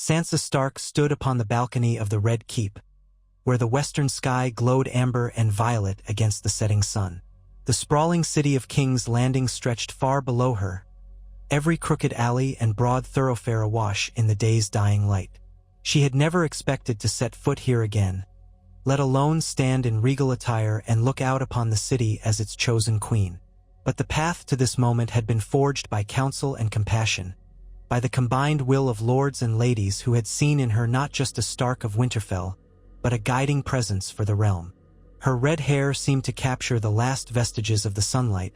Sansa Stark stood upon the balcony of the Red Keep, where the western sky glowed amber and violet against the setting sun. The sprawling city of King's Landing stretched far below her, every crooked alley and broad thoroughfare awash in the day's dying light. She had never expected to set foot here again, let alone stand in regal attire and look out upon the city as its chosen queen. But the path to this moment had been forged by counsel and compassion, by the combined will of lords and ladies who had seen in her not just a Stark of Winterfell, but a guiding presence for the realm. Her red hair seemed to capture the last vestiges of the sunlight,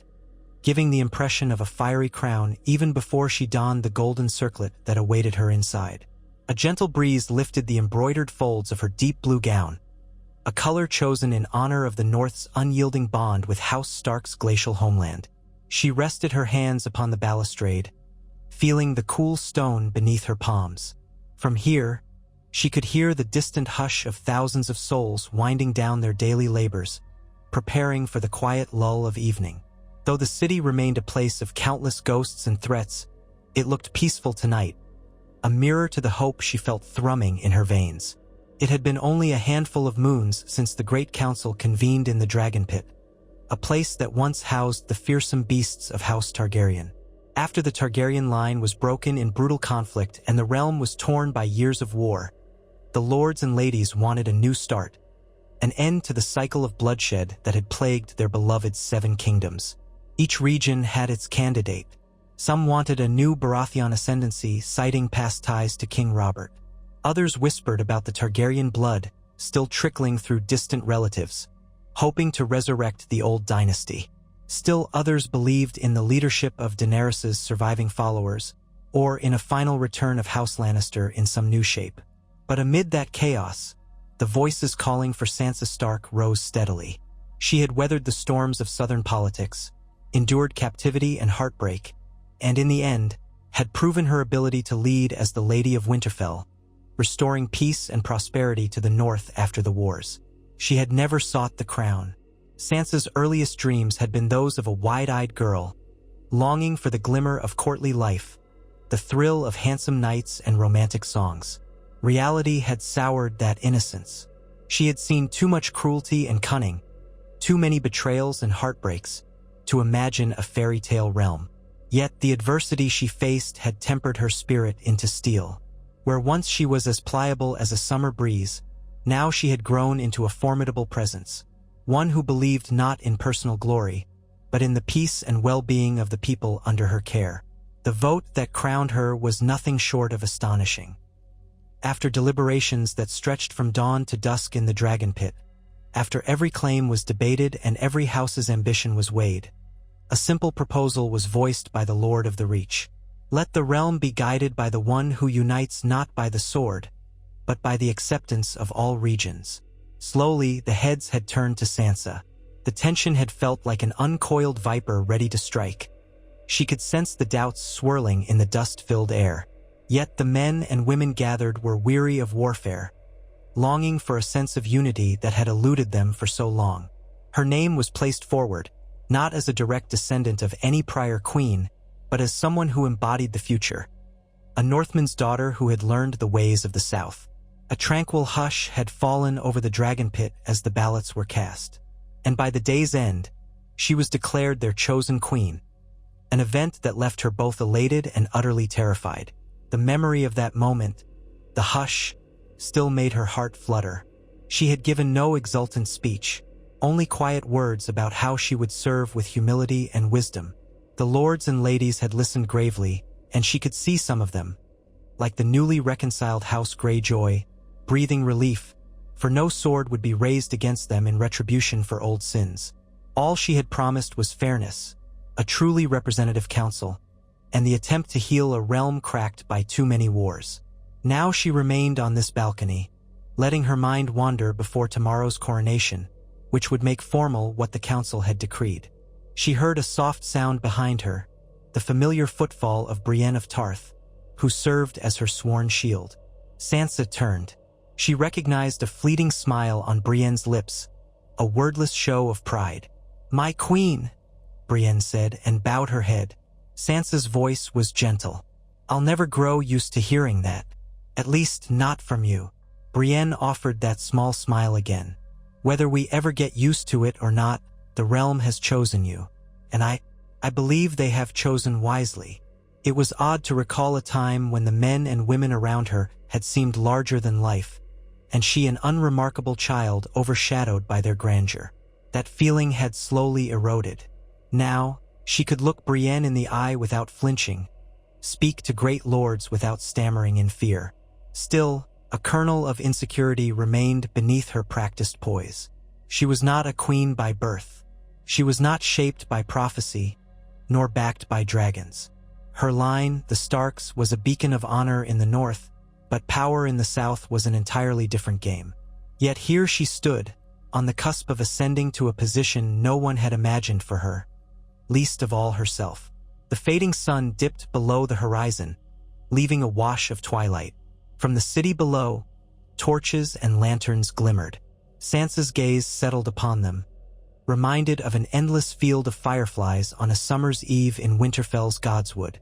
giving the impression of a fiery crown even before she donned the golden circlet that awaited her inside. A gentle breeze lifted the embroidered folds of her deep blue gown, a color chosen in honor of the North's unyielding bond with House Stark's glacial homeland. She rested her hands upon the balustrade, feeling the cool stone beneath her palms. From here, she could hear the distant hush of thousands of souls winding down their daily labors, preparing for the quiet lull of evening. Though the city remained a place of countless ghosts and threats, it looked peaceful tonight, a mirror to the hope she felt thrumming in her veins. It had been only a handful of moons since the Great Council convened in the Dragon Pit, a place that once housed the fearsome beasts of House Targaryen. After the Targaryen line was broken in brutal conflict and the realm was torn by years of war, the lords and ladies wanted a new start, an end to the cycle of bloodshed that had plagued their beloved Seven Kingdoms. Each region had its candidate. Some wanted a new Baratheon ascendancy, citing past ties to King Robert. Others whispered about the Targaryen blood still trickling through distant relatives, hoping to resurrect the old dynasty. Still others believed in the leadership of Daenerys's surviving followers, or in a final return of House Lannister in some new shape. But amid that chaos, the voices calling for Sansa Stark rose steadily. She had weathered the storms of southern politics, endured captivity and heartbreak, and in the end, had proven her ability to lead as the Lady of Winterfell, restoring peace and prosperity to the north after the wars. She had never sought the crown. Sansa's earliest dreams had been those of a wide-eyed girl, longing for the glimmer of courtly life, the thrill of handsome knights and romantic songs. Reality had soured that innocence. She had seen too much cruelty and cunning, too many betrayals and heartbreaks, to imagine a fairy tale realm. Yet the adversity she faced had tempered her spirit into steel. Where once she was as pliable as a summer breeze, now she had grown into a formidable presence, one who believed not in personal glory, but in the peace and well-being of the people under her care. The vote that crowned her was nothing short of astonishing. After deliberations that stretched from dawn to dusk in the Dragon Pit, after every claim was debated and every house's ambition was weighed, a simple proposal was voiced by the Lord of the Reach. Let the realm be guided by the one who unites not by the sword, but by the acceptance of all regions. Slowly, the heads had turned to Sansa. The tension had felt like an uncoiled viper ready to strike. She could sense the doubts swirling in the dust-filled air. Yet the men and women gathered were weary of warfare, longing for a sense of unity that had eluded them for so long. Her name was placed forward, not as a direct descendant of any prior queen, but as someone who embodied the future, a Northman's daughter who had learned the ways of the South. A tranquil hush had fallen over the Dragon Pit as the ballots were cast, and by the day's end, she was declared their chosen queen, an event that left her both elated and utterly terrified. The memory of that moment, the hush, still made her heart flutter. She had given no exultant speech, only quiet words about how she would serve with humility and wisdom. The lords and ladies had listened gravely, and she could see some of them, like the newly reconciled House Greyjoy, breathing relief, for no sword would be raised against them in retribution for old sins. All she had promised was fairness, a truly representative council, and the attempt to heal a realm cracked by too many wars. Now she remained on this balcony, letting her mind wander before tomorrow's coronation, which would make formal what the council had decreed. She heard a soft sound behind her, the familiar footfall of Brienne of Tarth, who served as her sworn shield. Sansa turned. She recognized a fleeting smile on Brienne's lips, a wordless show of pride. "My queen," Brienne said, and bowed her head. Sansa's voice was gentle. "I'll never grow used to hearing that." At least not from you. Brienne offered that small smile again. Whether we ever get used to it or not, the realm has chosen you. And I believe they have chosen wisely. It was odd to recall a time when the men and women around her had seemed larger than life, and she an unremarkable child overshadowed by their grandeur. That feeling had slowly eroded. Now, she could look Brienne in the eye without flinching, speak to great lords without stammering in fear. Still, a kernel of insecurity remained beneath her practiced poise. She was not a queen by birth. She was not shaped by prophecy, nor backed by dragons. Her line, the Starks, was a beacon of honor in the north, but power in the south was an entirely different game. Yet here she stood, on the cusp of ascending to a position no one had imagined for her, least of all herself. The fading sun dipped below the horizon, leaving a wash of twilight. From the city below, torches and lanterns glimmered. Sansa's gaze settled upon them, reminded of an endless field of fireflies on a summer's eve in Winterfell's Godswood.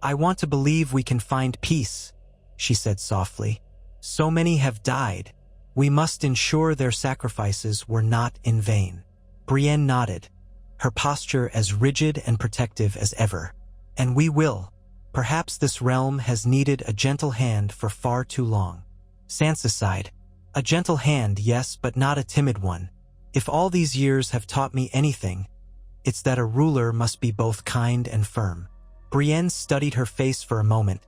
"I want to believe we can find peace," she said softly. "So many have died. We must ensure their sacrifices were not in vain." Brienne nodded, her posture as rigid and protective as ever. "And we will. Perhaps this realm has needed a gentle hand for far too long." Sansa sighed. "A gentle hand, yes, but not a timid one. If all these years have taught me anything, it's that a ruler must be both kind and firm." Brienne studied her face for a moment,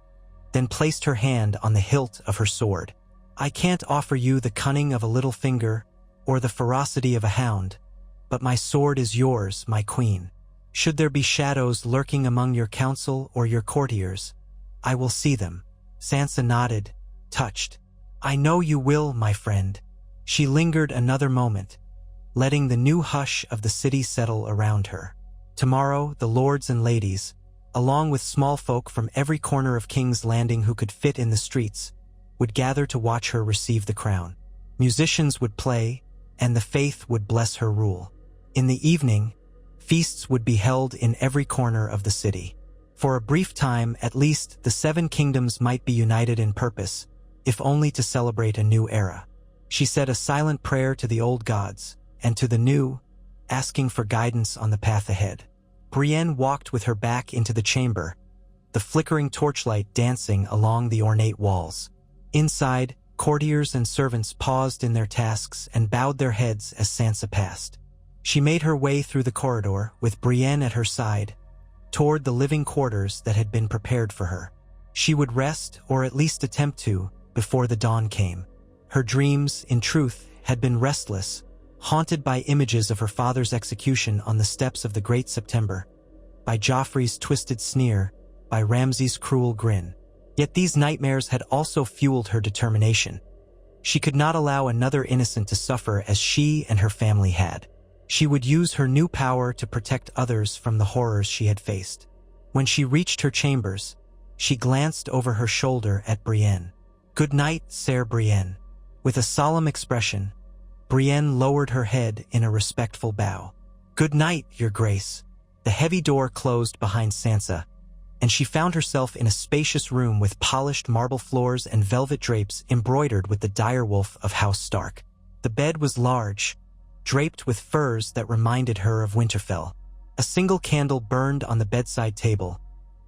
then placed her hand on the hilt of her sword. "I can't offer you the cunning of a little finger or the ferocity of a hound, but my sword is yours, my queen. Should there be shadows lurking among your council or your courtiers, I will see them." Sansa nodded, touched. "I know you will, my friend." She lingered another moment, letting the new hush of the city settle around her. Tomorrow, the lords and ladies, along with small folk from every corner of King's Landing who could fit in the streets, would gather to watch her receive the crown. Musicians would play, and the faith would bless her rule. In the evening, feasts would be held in every corner of the city. For a brief time, at least, the Seven Kingdoms might be united in purpose, if only to celebrate a new era. She said a silent prayer to the old gods, and to the new, asking for guidance on the path ahead. Brienne walked with her back into the chamber, the flickering torchlight dancing along the ornate walls. Inside, courtiers and servants paused in their tasks and bowed their heads as Sansa passed. She made her way through the corridor, with Brienne at her side, toward the living quarters that had been prepared for her. She would rest, or at least attempt to, before the dawn came. Her dreams, in truth, had been restless, haunted by images of her father's execution on the steps of the Great September, by Joffrey's twisted sneer, by Ramsay's cruel grin. Yet these nightmares had also fueled her determination. She could not allow another innocent to suffer as she and her family had. She would use her new power to protect others from the horrors she had faced. When she reached her chambers, she glanced over her shoulder at Brienne. "Good night, Sir Brienne." With a solemn expression, Brienne lowered her head in a respectful bow. "Good night, Your Grace." The heavy door closed behind Sansa, and she found herself in a spacious room with polished marble floors and velvet drapes embroidered with the direwolf of House Stark. The bed was large, draped with furs that reminded her of Winterfell. A single candle burned on the bedside table,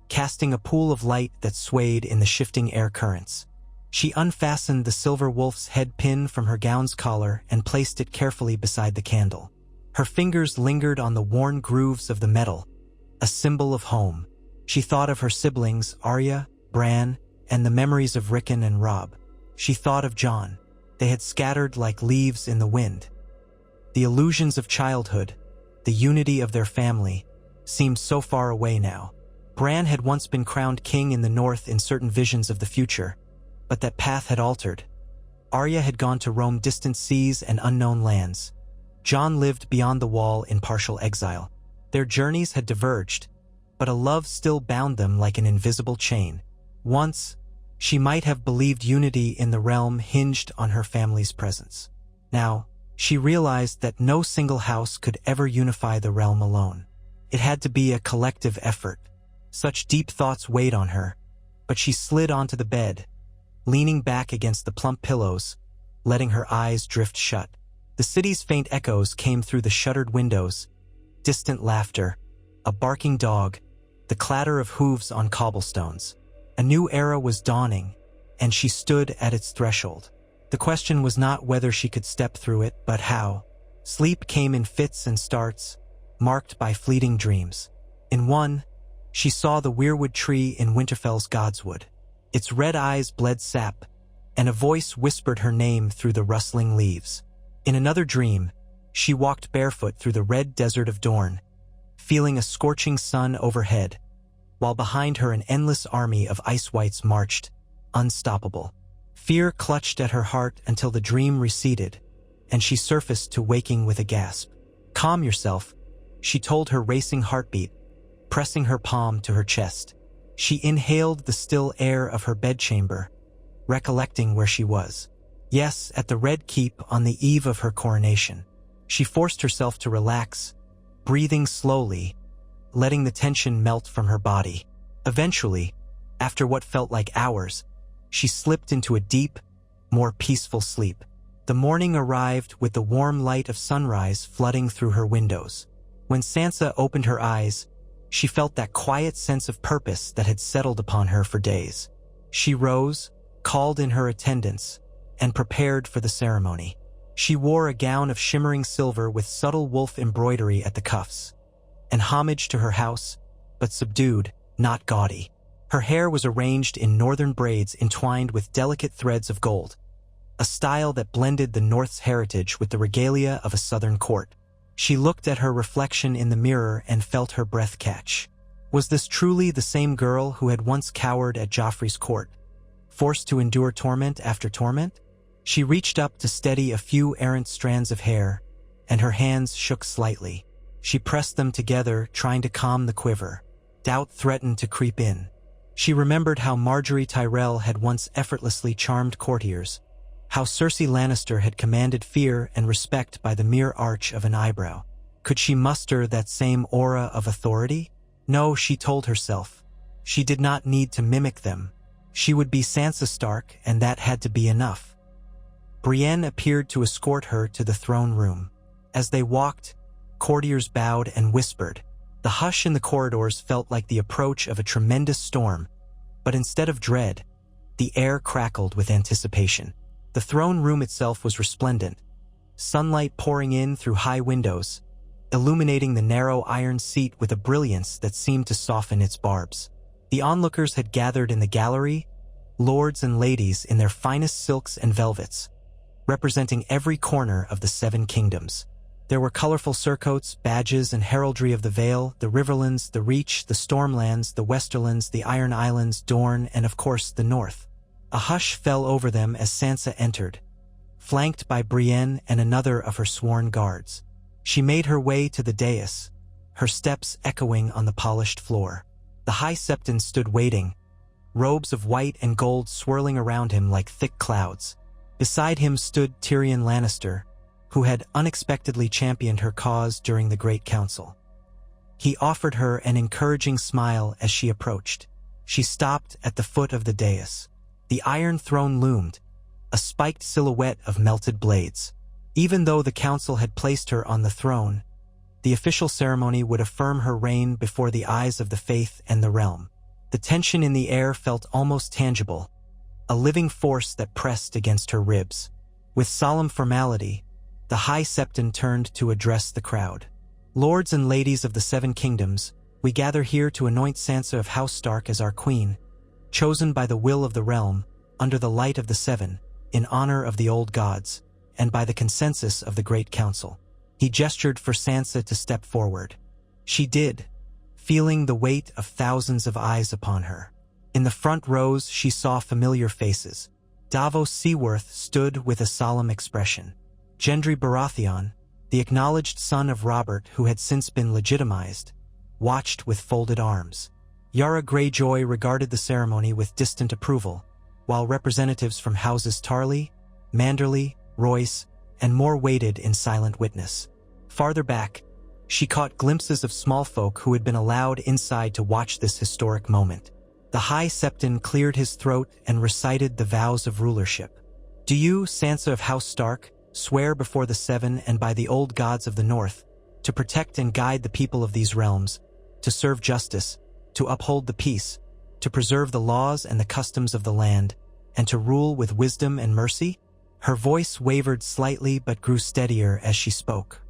casting a pool of light that swayed in the shifting air currents. She unfastened the silver wolf's head pin from her gown's collar and placed it carefully beside the candle. Her fingers lingered on the worn grooves of the metal, a symbol of home. She thought of her siblings, Arya, Bran, and the memories of Rickon and Robb. She thought of Jon. They had scattered like leaves in the wind. The illusions of childhood, the unity of their family, seemed so far away now. Bran had once been crowned king in the north in certain visions of the future, but that path had altered. Arya had gone to roam distant seas and unknown lands. Jon lived beyond the wall in partial exile. Their journeys had diverged, but a love still bound them like an invisible chain. Once, she might have believed unity in the realm hinged on her family's presence. Now, she realized that no single house could ever unify the realm alone. It had to be a collective effort. Such deep thoughts weighed on her, but she slid onto the bed, leaning back against the plump pillows, letting her eyes drift shut. The city's faint echoes came through the shuttered windows, distant laughter, a barking dog, the clatter of hooves on cobblestones. A new era was dawning, and she stood at its threshold. The question was not whether she could step through it, but how. Sleep came in fits and starts, marked by fleeting dreams. In one, she saw the weirwood tree in Winterfell's Godswood. Its red eyes bled sap, and a voice whispered her name through the rustling leaves. In another dream, she walked barefoot through the red desert of Dorne, feeling a scorching sun overhead, while behind her an endless army of ice wights marched, unstoppable. Fear clutched at her heart until the dream receded, and she surfaced to waking with a gasp. "Calm yourself," she told her racing heartbeat, pressing her palm to her chest. She inhaled the still air of her bedchamber, recollecting where she was. Yes, at the Red Keep on the eve of her coronation. She forced herself to relax, breathing slowly, letting the tension melt from her body. Eventually, after what felt like hours, she slipped into a deep, more peaceful sleep. The morning arrived with the warm light of sunrise flooding through her windows. When Sansa opened her eyes, she felt that quiet sense of purpose that had settled upon her for days. She rose, called in her attendants, and prepared for the ceremony. She wore a gown of shimmering silver with subtle wolf embroidery at the cuffs, an homage to her house, but subdued, not gaudy. Her hair was arranged in northern braids entwined with delicate threads of gold, a style that blended the North's heritage with the regalia of a southern court. She looked at her reflection in the mirror and felt her breath catch. Was this truly the same girl who had once cowered at Joffrey's court, forced to endure torment after torment? She reached up to steady a few errant strands of hair, and her hands shook slightly. She pressed them together, trying to calm the quiver. Doubt threatened to creep in. She remembered how Marjorie Tyrell had once effortlessly charmed courtiers, how Cersei Lannister had commanded fear and respect by the mere arch of an eyebrow. Could she muster that same aura of authority? No, she told herself. She did not need to mimic them. She would be Sansa Stark, and that had to be enough. Brienne appeared to escort her to the throne room. As they walked, courtiers bowed and whispered. The hush in the corridors felt like the approach of a tremendous storm, but instead of dread, the air crackled with anticipation. The throne room itself was resplendent, sunlight pouring in through high windows, illuminating the narrow iron seat with a brilliance that seemed to soften its barbs. The onlookers had gathered in the gallery, lords and ladies in their finest silks and velvets, representing every corner of the Seven Kingdoms. There were colorful surcoats, badges, and heraldry of the Vale, the Riverlands, the Reach, the Stormlands, the Westerlands, the Iron Islands, Dorne, and of course the North. A hush fell over them as Sansa entered, flanked by Brienne and another of her sworn guards. She made her way to the dais, her steps echoing on the polished floor. The High Septon stood waiting, robes of white and gold swirling around him like thick clouds. Beside him stood Tyrion Lannister, who had unexpectedly championed her cause during the Great Council. He offered her an encouraging smile as she approached. She stopped at the foot of the dais. The Iron Throne loomed, a spiked silhouette of melted blades. Even though the council had placed her on the throne, the official ceremony would affirm her reign before the eyes of the faith and the realm. The tension in the air felt almost tangible, a living force that pressed against her ribs. With solemn formality, the High Septon turned to address the crowd. "Lords and ladies of the Seven Kingdoms, we gather here to anoint Sansa of House Stark as our queen, chosen by the will of the realm, under the light of the Seven, in honor of the old gods, and by the consensus of the Great Council." He gestured for Sansa to step forward. She did, feeling the weight of thousands of eyes upon her. In the front rows, she saw familiar faces. Davos Seaworth stood with a solemn expression. Gendry Baratheon, the acknowledged son of Robert who had since been legitimized, watched with folded arms. Yara Greyjoy regarded the ceremony with distant approval, while representatives from houses Tarly, Manderly, Royce, and more waited in silent witness. Farther back, she caught glimpses of small folk who had been allowed inside to watch this historic moment. The High Septon cleared his throat and recited the vows of rulership. "Do you, Sansa of House Stark, swear before the Seven and by the old gods of the North, to protect and guide the people of these realms, to serve justice, to uphold the peace, to preserve the laws and the customs of the land, and to rule with wisdom and mercy?" Her voice wavered slightly but grew steadier as she spoke.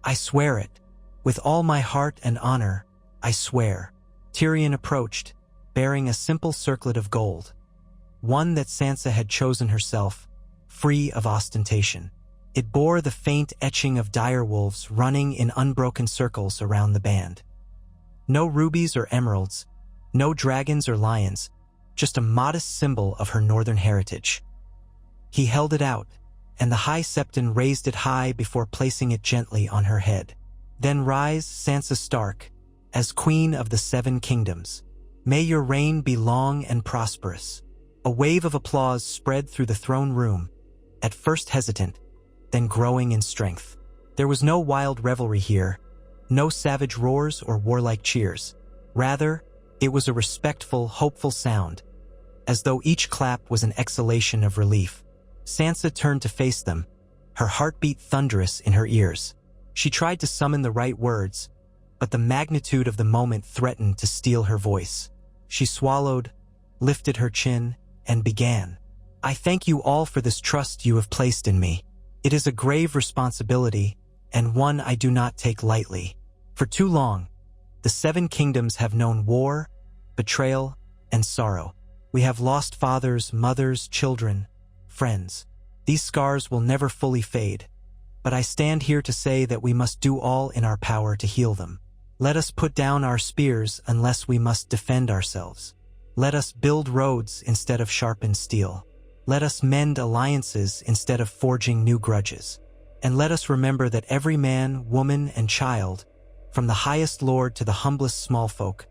"I swear it. With all my heart and honor, I swear." Tyrion approached, bearing a simple circlet of gold, one that Sansa had chosen herself, free of ostentation. It bore the faint etching of direwolves running in unbroken circles around the band. No rubies or emeralds, no dragons or lions, just a modest symbol of her northern heritage. He held it out, and the High Septon raised it high before placing it gently on her head. "Then rise, Sansa Stark, as Queen of the Seven Kingdoms. May your reign be long and prosperous." A wave of applause spread through the throne room, at first hesitant, then growing in strength. There was no wild revelry here, no savage roars or warlike cheers. Rather, it was a respectful, hopeful sound, as though each clap was an exhalation of relief. Sansa turned to face them, her heartbeat thunderous in her ears. She tried to summon the right words, but the magnitude of the moment threatened to steal her voice. She swallowed, lifted her chin, and began. "I thank you all for this trust you have placed in me. It is a grave responsibility, and one I do not take lightly. For too long, the Seven Kingdoms have known war, betrayal, and sorrow. We have lost fathers, mothers, children, friends. These scars will never fully fade, but I stand here to say that we must do all in our power to heal them. Let us put down our spears unless we must defend ourselves. Let us build roads instead of sharpened steel. Let us mend alliances instead of forging new grudges. And let us remember that every man, woman, and child, from the highest lord to the humblest small folk,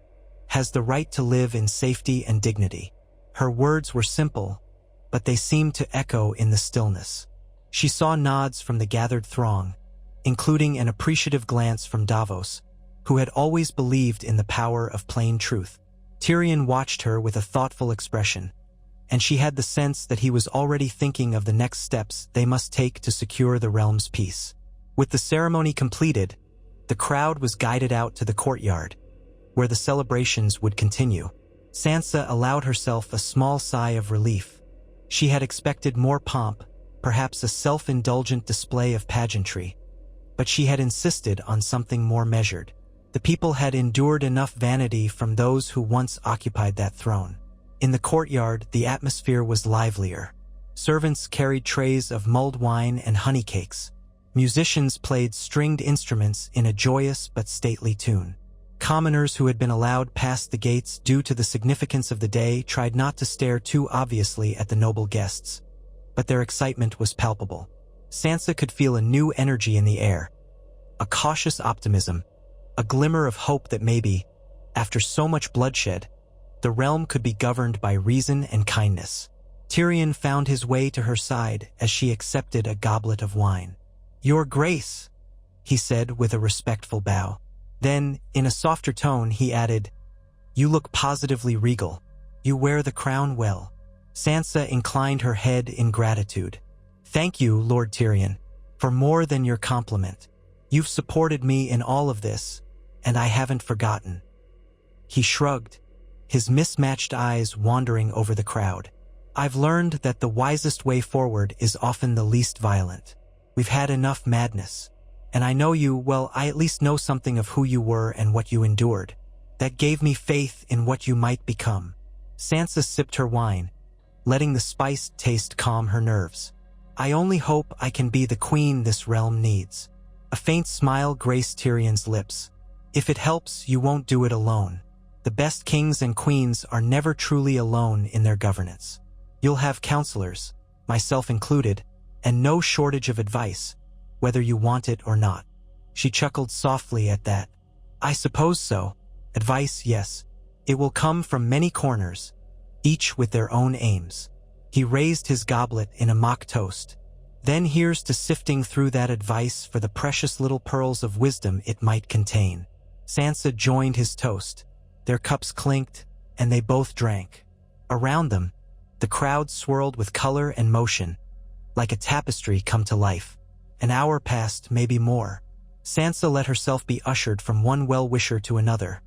has the right to live in safety and dignity." Her words were simple, but they seemed to echo in the stillness. She saw nods from the gathered throng, including an appreciative glance from Davos, who had always believed in the power of plain truth. Tyrion watched her with a thoughtful expression, and she had the sense that he was already thinking of the next steps they must take to secure the realm's peace. With the ceremony completed, the crowd was guided out to the courtyard, where the celebrations would continue. Sansa allowed herself a small sigh of relief. She had expected more pomp, perhaps a self-indulgent display of pageantry, but she had insisted on something more measured. The people had endured enough vanity from those who once occupied that throne. In the courtyard, the atmosphere was livelier. Servants carried trays of mulled wine and honey cakes. Musicians played stringed instruments in a joyous but stately tune. Commoners who had been allowed past the gates due to the significance of the day tried not to stare too obviously at the noble guests, but their excitement was palpable. Sansa could feel a new energy in the air, a cautious optimism, a glimmer of hope that maybe, after so much bloodshed, the realm could be governed by reason and kindness. Tyrion found his way to her side as she accepted a goblet of wine. "Your Grace," he said with a respectful bow. Then, in a softer tone, he added, "You look positively regal. You wear the crown well." Sansa inclined her head in gratitude. "Thank you, Lord Tyrion, for more than your compliment. You've supported me in all of this, and I haven't forgotten." He shrugged, his mismatched eyes wandering over the crowd. "I've learned that the wisest way forward is often the least violent. We've had enough madness. And I know you, well, I at least know something of who you were and what you endured. That gave me faith in what you might become." Sansa sipped her wine, letting the spiced taste calm her nerves. "I only hope I can be the queen this realm needs." A faint smile graced Tyrion's lips. "If it helps, you won't do it alone. The best kings and queens are never truly alone in their governance. You'll have counselors, myself included, and no shortage of advice, whether you want it or not." She chuckled softly at that. "I suppose so. Advice, yes. It will come from many corners, each with their own aims." He raised his goblet in a mock toast. "Then here's to sifting through that advice for the precious little pearls of wisdom it might contain." Sansa joined his toast. Their cups clinked, and they both drank. Around them, the crowd swirled with color and motion, like a tapestry come to life. An hour passed, maybe more. Sansa let herself be ushered from one well-wisher to another.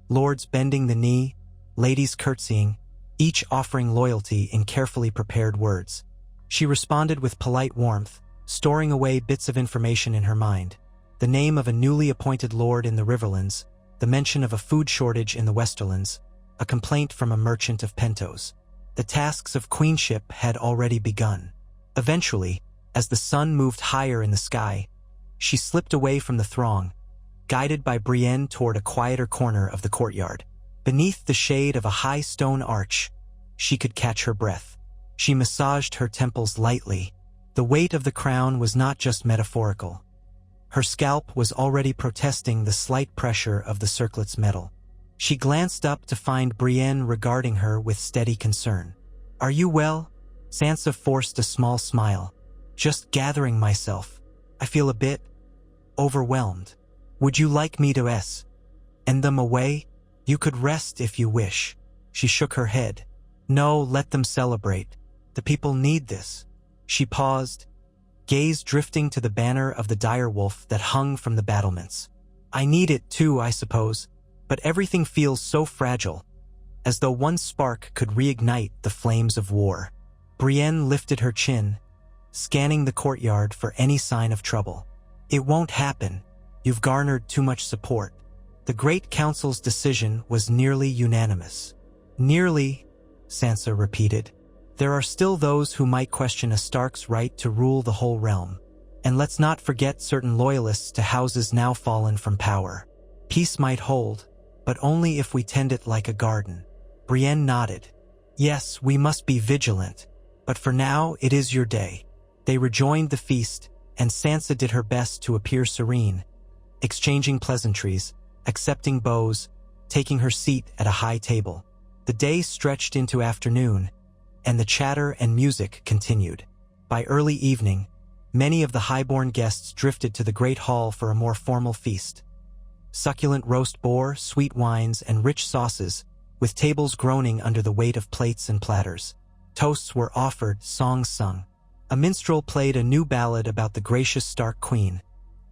Lords bending the knee, ladies curtsying, each offering loyalty in carefully prepared words. She responded with polite warmth, storing away bits of information in her mind. The name of a newly appointed lord in the Riverlands, the mention of a food shortage in the Westerlands, a complaint from a merchant of Pentos. The tasks of queenship had already begun. Eventually, as the sun moved higher in the sky, she slipped away from the throng, guided by Brienne toward a quieter corner of the courtyard. Beneath the shade of a high stone arch, she could catch her breath. She massaged her temples lightly. The weight of the crown was not just metaphorical. Her scalp was already protesting the slight pressure of the circlet's metal. She glanced up to find Brienne regarding her with steady concern. "Are you well?" Sansa forced a small smile. "Just gathering myself. I feel a bit overwhelmed. Would you like me to end them away? You could rest if you wish." She shook her head. "No, let them celebrate. The people need this." She paused, gaze drifting to the banner of the direwolf that hung from the battlements. "I need it too, I suppose, but everything feels so fragile, as though one spark could reignite the flames of war." Brienne lifted her chin, scanning the courtyard for any sign of trouble. "It won't happen. You've garnered too much support." The Great Council's decision was nearly unanimous. "Nearly," Sansa repeated. "There are still those who might question a Stark's right to rule the whole realm. And let's not forget certain loyalists to houses now fallen from power. Peace might hold, but only if we tend it like a garden." Brienne nodded. "Yes, we must be vigilant, but for now it is your day." They rejoined the feast, and Sansa did her best to appear serene, exchanging pleasantries, accepting bows, taking her seat at a high table. The day stretched into afternoon, and the chatter and music continued. By early evening, many of the highborn guests drifted to the great hall for a more formal feast. Succulent roast boar, sweet wines, and rich sauces, with tables groaning under the weight of plates and platters. Toasts were offered, songs sung. A minstrel played a new ballad about the gracious Stark queen,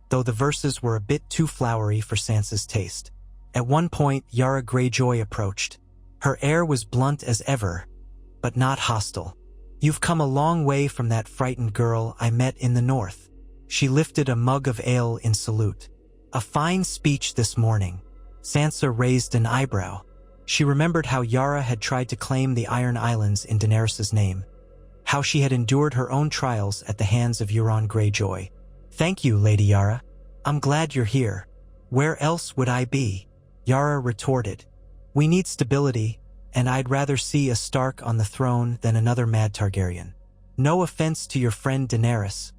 though the verses were a bit too flowery for Sansa's taste. At one point, Yara Greyjoy approached. Her air was blunt as ever, but not hostile. "You've come a long way from that frightened girl I met in the north." She lifted a mug of ale in salute. "A fine speech this morning." Sansa raised an eyebrow. She remembered how Yara had tried to claim the Iron Islands in Daenerys' name, how she had endured her own trials at the hands of Euron Greyjoy. "Thank you, Lady Yara. I'm glad you're here. Where else would I be?" Yara retorted. "We need stability, and I'd rather see a Stark on the throne than another mad Targaryen. No offense to your friend Daenerys.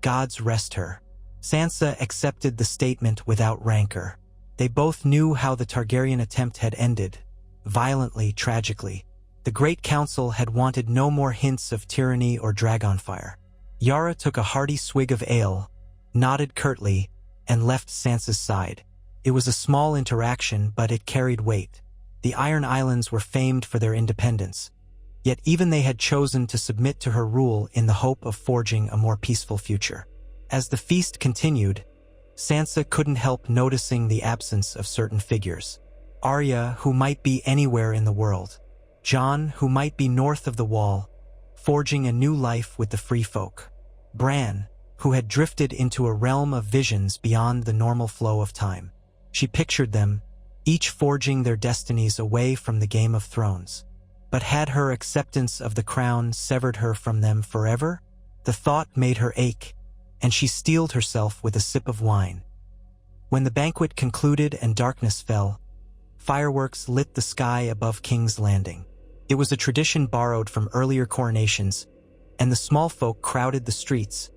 Gods rest her." Sansa accepted the statement without rancor. They both knew how the Targaryen attempt had ended, violently, tragically. The Great Council had wanted no more hints of tyranny or dragonfire. Yara took a hearty swig of ale, nodded curtly, and left Sansa's side. It was a small interaction, but it carried weight. The Iron Islands were famed for their independence, yet even they had chosen to submit to her rule in the hope of forging a more peaceful future. As the feast continued, Sansa couldn't help noticing the absence of certain figures. Arya, who might be anywhere in the world. Jon, who might be north of the Wall, forging a new life with the free folk. Bran, who had drifted into a realm of visions beyond the normal flow of time. She pictured them, each forging their destinies away from the Game of Thrones. But had her acceptance of the crown severed her from them forever? The thought made her ache, and she steeled herself with a sip of wine. When the banquet concluded and darkness fell, fireworks lit the sky above King's Landing. It was a tradition borrowed from earlier coronations, and the small folk crowded the streets,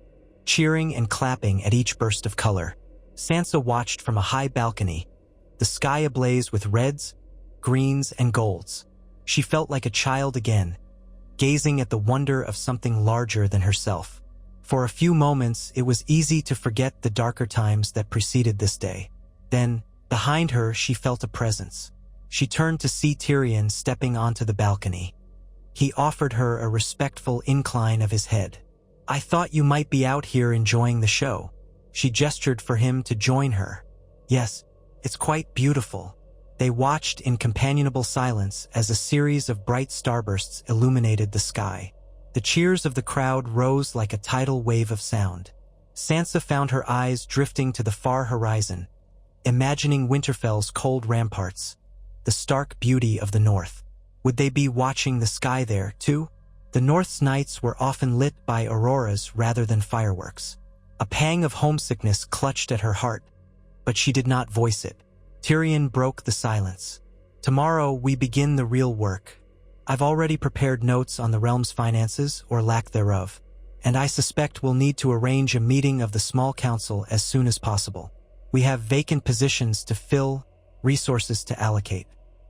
cheering and clapping at each burst of color. Sansa watched from a high balcony, the sky ablaze with reds, greens, and golds. She felt like a child again, gazing at the wonder of something larger than herself. For a few moments, it was easy to forget the darker times that preceded this day. Then, behind her, she felt a presence. She turned to see Tyrion stepping onto the balcony. He offered her a respectful incline of his head. "I thought you might be out here enjoying the show." She gestured for him to join her. "Yes, it's quite beautiful." They watched in companionable silence as a series of bright starbursts illuminated the sky. The cheers of the crowd rose like a tidal wave of sound. Sansa found her eyes drifting to the far horizon, imagining Winterfell's cold ramparts, the stark beauty of the north. Would they be watching the sky there, too? The North's nights were often lit by auroras rather than fireworks. A pang of homesickness clutched at her heart, but she did not voice it. Tyrion broke the silence. "Tomorrow we begin the real work. I've already prepared notes on the realm's finances, or lack thereof, and I suspect we'll need to arrange a meeting of the small council as soon as possible. We have vacant positions to fill, resources to allocate.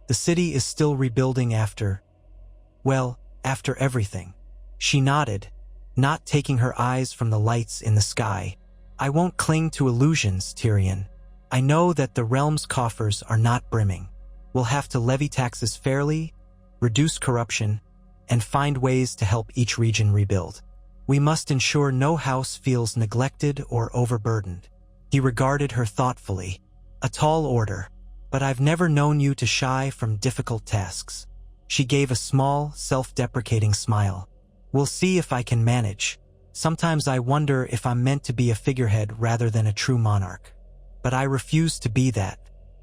The city is still rebuilding after everything." She nodded, not taking her eyes from the lights in the sky. "I won't cling to illusions, Tyrion. I know that the realm's coffers are not brimming. We'll have to levy taxes fairly, reduce corruption, and find ways to help each region rebuild. We must ensure no house feels neglected or overburdened." He regarded her thoughtfully. "A tall order, but I've never known you to shy from difficult tasks." She gave a small, self-deprecating smile. "We'll see if I can manage. Sometimes I wonder if I'm meant to be a figurehead rather than a true monarch. But I refuse to be that.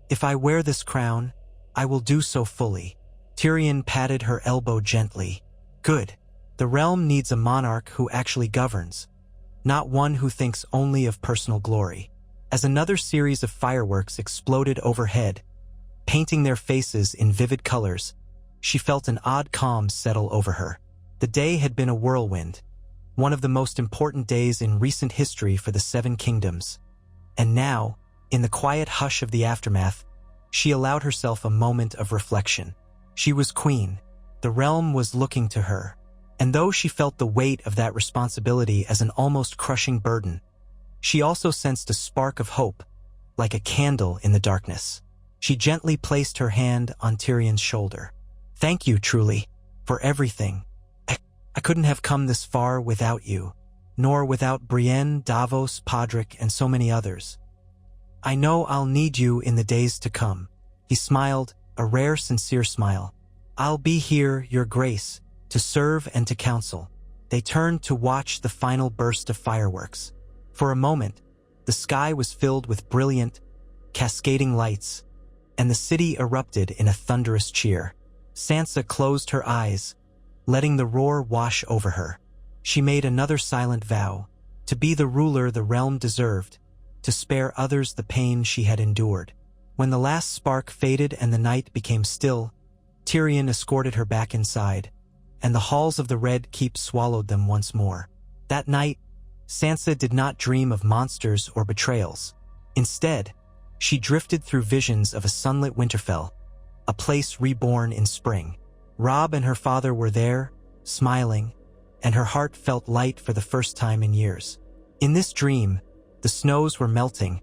If I wear this crown, I will do so fully." Tyrion patted her elbow gently. "Good. The realm needs a monarch who actually governs, not one who thinks only of personal glory." As another series of fireworks exploded overhead, painting their faces in vivid colors, she felt an odd calm settle over her. The day had been a whirlwind, one of the most important days in recent history for the Seven Kingdoms. And now, in the quiet hush of the aftermath, she allowed herself a moment of reflection. She was queen. The realm was looking to her. And though she felt the weight of that responsibility as an almost crushing burden, she also sensed a spark of hope, like a candle in the darkness. She gently placed her hand on Tyrion's shoulder. "Thank you, truly, for everything. I couldn't have come this far without you, nor without Brienne, Davos, Podrick, and so many others. I know I'll need you in the days to come." He smiled, a rare, sincere smile. "I'll be here, Your Grace, to serve and to counsel." They turned to watch the final burst of fireworks. For a moment, the sky was filled with brilliant, cascading lights, and the city erupted in a thunderous cheer. Sansa closed her eyes, letting the roar wash over her. She made another silent vow, to be the ruler the realm deserved, to spare others the pain she had endured. When the last spark faded and the night became still, Tyrion escorted her back inside, and the halls of the Red Keep swallowed them once more. That night, Sansa did not dream of monsters or betrayals. Instead, she drifted through visions of a sunlit Winterfell, a place reborn in spring. Robb and her father were there, smiling, and her heart felt light for the first time in years. In this dream, the snows were melting,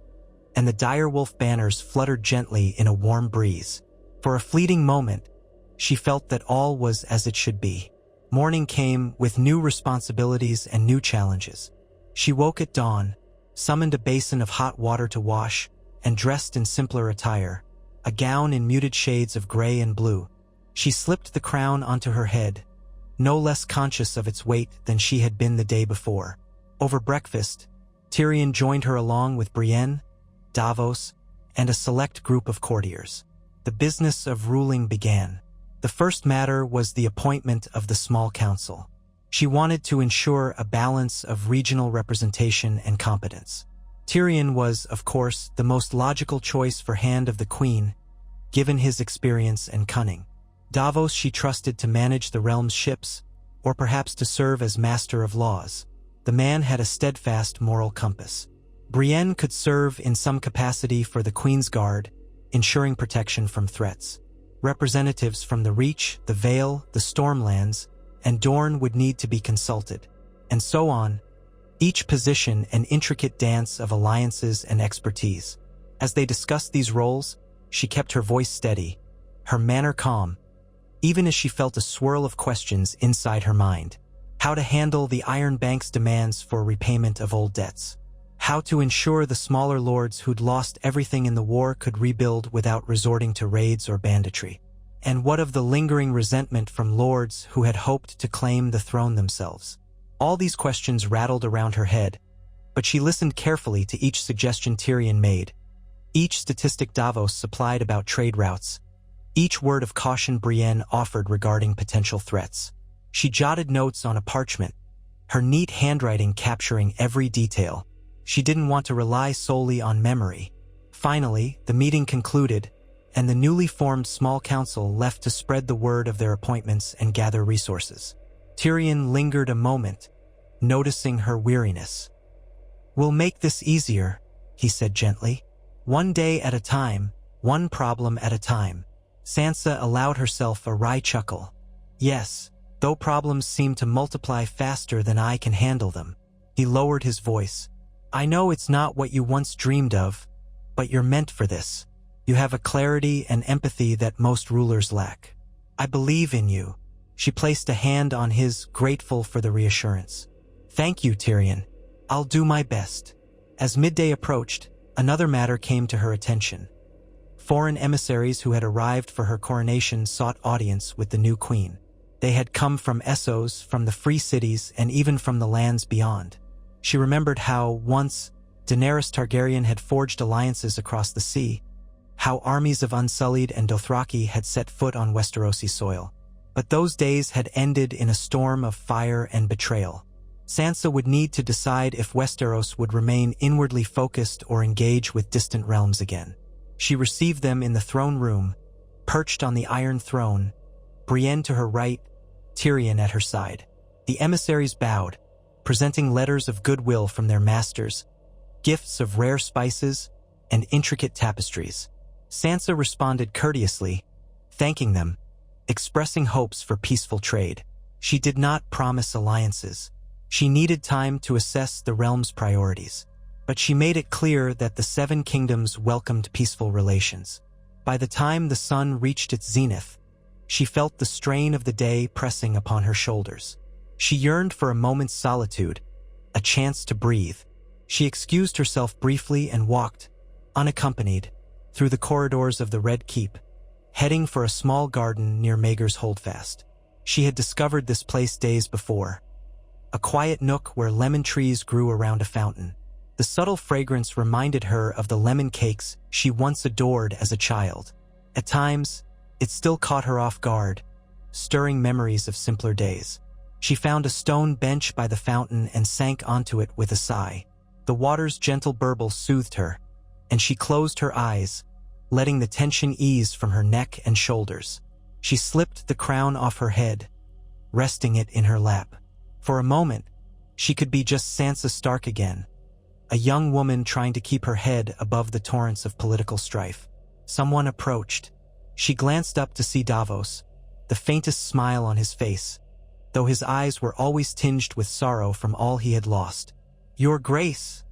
and the direwolf banners fluttered gently in a warm breeze. For a fleeting moment, she felt that all was as it should be. Morning came with new responsibilities and new challenges. She woke at dawn, summoned a basin of hot water to wash, and dressed in simpler attire, a gown in muted shades of gray and blue. She slipped the crown onto her head, no less conscious of its weight than she had been the day before. Over breakfast, Tyrion joined her along with Brienne, Davos, and a select group of courtiers. The business of ruling began. The first matter was the appointment of the small council. She wanted to ensure a balance of regional representation and competence. Tyrion was, of course, the most logical choice for Hand of the Queen, given his experience and cunning. Davos she trusted to manage the realm's ships, or perhaps to serve as master of laws. The man had a steadfast moral compass. Brienne could serve in some capacity for the Queen's Guard, ensuring protection from threats. Representatives from the Reach, the Vale, the Stormlands, and Dorne would need to be consulted, and so on, each position an intricate dance of alliances and expertise. As they discussed these roles, she kept her voice steady, her manner calm, even as she felt a swirl of questions inside her mind. How to handle the Iron Bank's demands for repayment of old debts. How to ensure the smaller lords who'd lost everything in the war could rebuild without resorting to raids or banditry. And what of the lingering resentment from lords who had hoped to claim the throne themselves? All these questions rattled around her head, but she listened carefully to each suggestion Tyrion made, each statistic Davos supplied about trade routes, each word of caution Brienne offered regarding potential threats. She jotted notes on a parchment, her neat handwriting capturing every detail. She didn't want to rely solely on memory. Finally, the meeting concluded, and the newly formed small council left to spread the word of their appointments and gather resources. Tyrion lingered a moment, noticing her weariness. "We'll make this easier," he said gently. "One day at a time, one problem at a time." Sansa allowed herself a wry chuckle. "Yes, though problems seem to multiply faster than I can handle them." He lowered his voice. "I know it's not what you once dreamed of, but you're meant for this. You have a clarity and empathy that most rulers lack. I believe in you." She placed a hand on his, grateful for the reassurance. "Thank you, Tyrion. I'll do my best." As midday approached, another matter came to her attention. Foreign emissaries who had arrived for her coronation sought audience with the new queen. They had come from Essos, from the free cities, and even from the lands beyond. She remembered how, once, Daenerys Targaryen had forged alliances across the sea, how armies of Unsullied and Dothraki had set foot on Westerosi soil. But those days had ended in a storm of fire and betrayal. Sansa would need to decide if Westeros would remain inwardly focused or engage with distant realms again. She received them in the throne room, perched on the Iron Throne, Brienne to her right, Tyrion at her side. The emissaries bowed, presenting letters of goodwill from their masters, gifts of rare spices, and intricate tapestries. Sansa responded courteously, thanking them, expressing hopes for peaceful trade. She did not promise alliances. She needed time to assess the realm's priorities. But she made it clear that the Seven Kingdoms welcomed peaceful relations. By the time the sun reached its zenith, she felt the strain of the day pressing upon her shoulders. She yearned for a moment's solitude, a chance to breathe. She excused herself briefly and walked, unaccompanied, through the corridors of the Red Keep, heading for a small garden near Maegor's Holdfast. She had discovered this place days before, a quiet nook where lemon trees grew around a fountain. The subtle fragrance reminded her of the lemon cakes she once adored as a child. At times, it still caught her off guard, stirring memories of simpler days. She found a stone bench by the fountain and sank onto it with a sigh. The water's gentle burble soothed her, and she closed her eyes, letting the tension ease from her neck and shoulders. She slipped the crown off her head, resting it in her lap. For a moment, she could be just Sansa Stark again, a young woman trying to keep her head above the torrents of political strife. Someone approached. She glanced up to see Davos, the faintest smile on his face, though his eyes were always tinged with sorrow from all he had lost. "Your Grace,"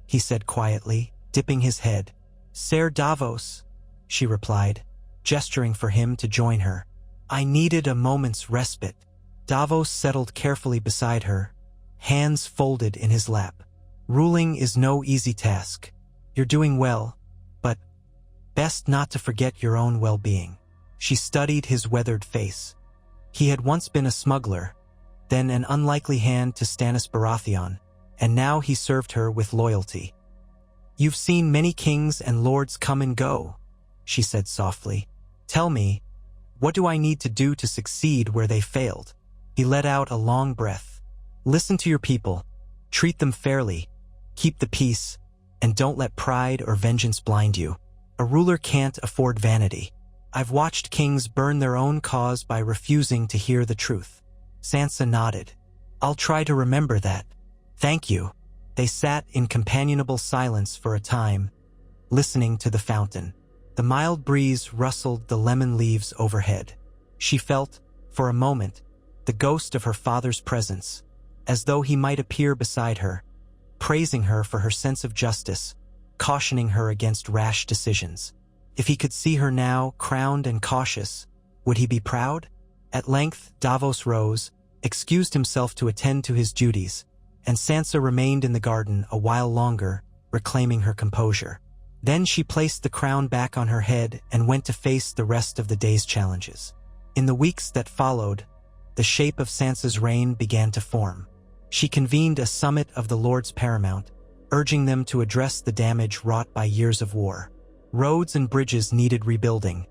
he said quietly, dipping his head. "Ser Davos," she replied, gesturing for him to join her. "I needed a moment's respite." Davos settled carefully beside her, hands folded in his lap. "Ruling is no easy task. You're doing well, but best not to forget your own well-being." She studied his weathered face. He had once been a smuggler, then an unlikely hand to Stannis Baratheon, and now he served her with loyalty. "You've seen many kings and lords come and go," she said softly. "Tell me, what do I need to do to succeed where they failed?" He let out a long breath. "Listen to your people, treat them fairly, keep the peace, and don't let pride or vengeance blind you. A ruler can't afford vanity. I've watched kings burn their own cause by refusing to hear the truth." Sansa nodded. "I'll try to remember that. Thank you." They sat in companionable silence for a time, listening to the fountain. The mild breeze rustled the lemon leaves overhead. She felt, for a moment, the ghost of her father's presence, as though he might appear beside her, praising her for her sense of justice, cautioning her against rash decisions. If he could see her now, crowned and cautious, would he be proud? At length, Davos rose, excused himself to attend to his duties, and Sansa remained in the garden a while longer, reclaiming her composure. Then she placed the crown back on her head and went to face the rest of the day's challenges. In the weeks that followed, the shape of Sansa's reign began to form. She convened a summit of the Lords Paramount, urging them to address the damage wrought by years of war. Roads and bridges needed rebuilding.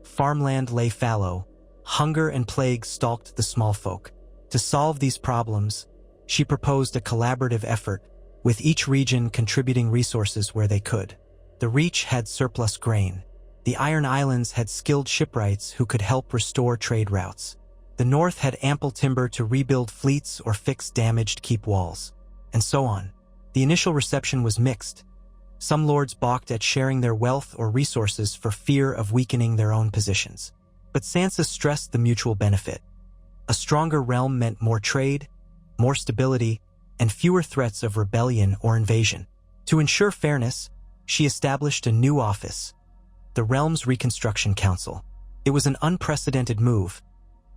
Farmland lay fallow. Hunger and plague stalked the small folk. To solve these problems, she proposed a collaborative effort, with each region contributing resources where they could. The Reach had surplus grain. The Iron Islands had skilled shipwrights who could help restore trade routes. The North had ample timber to rebuild fleets or fix damaged keep walls. And so on. The initial reception was mixed. Some lords balked at sharing their wealth or resources for fear of weakening their own positions. But Sansa stressed the mutual benefit. A stronger realm meant more trade, more stability, and fewer threats of rebellion or invasion. To ensure fairness, she established a new office, the Realm's Reconstruction Council. It was an unprecedented move,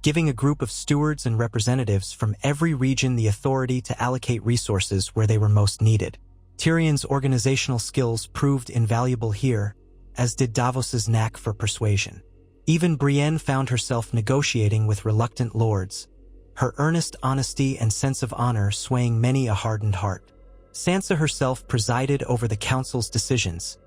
giving a group of stewards and representatives from every region the authority to allocate resources where they were most needed. Tyrion's organizational skills proved invaluable here, as did Davos's knack for persuasion. Even Brienne found herself negotiating with reluctant lords, her earnest honesty and sense of honor swaying many a hardened heart. Sansa herself presided over the council's decisions,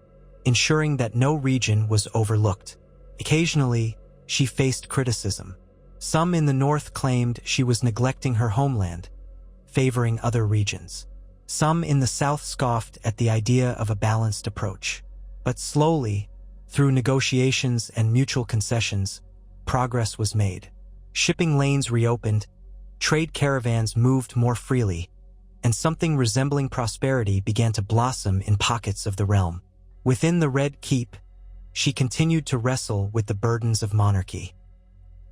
ensuring that no region was overlooked. Occasionally, she faced criticism. Some in the north claimed she was neglecting her homeland, favoring other regions. Some in the south scoffed at the idea of a balanced approach. But slowly, through negotiations and mutual concessions, progress was made. Shipping lanes reopened, trade caravans moved more freely, and something resembling prosperity began to blossom in pockets of the realm. Within the Red Keep, she continued to wrestle with the burdens of monarchy.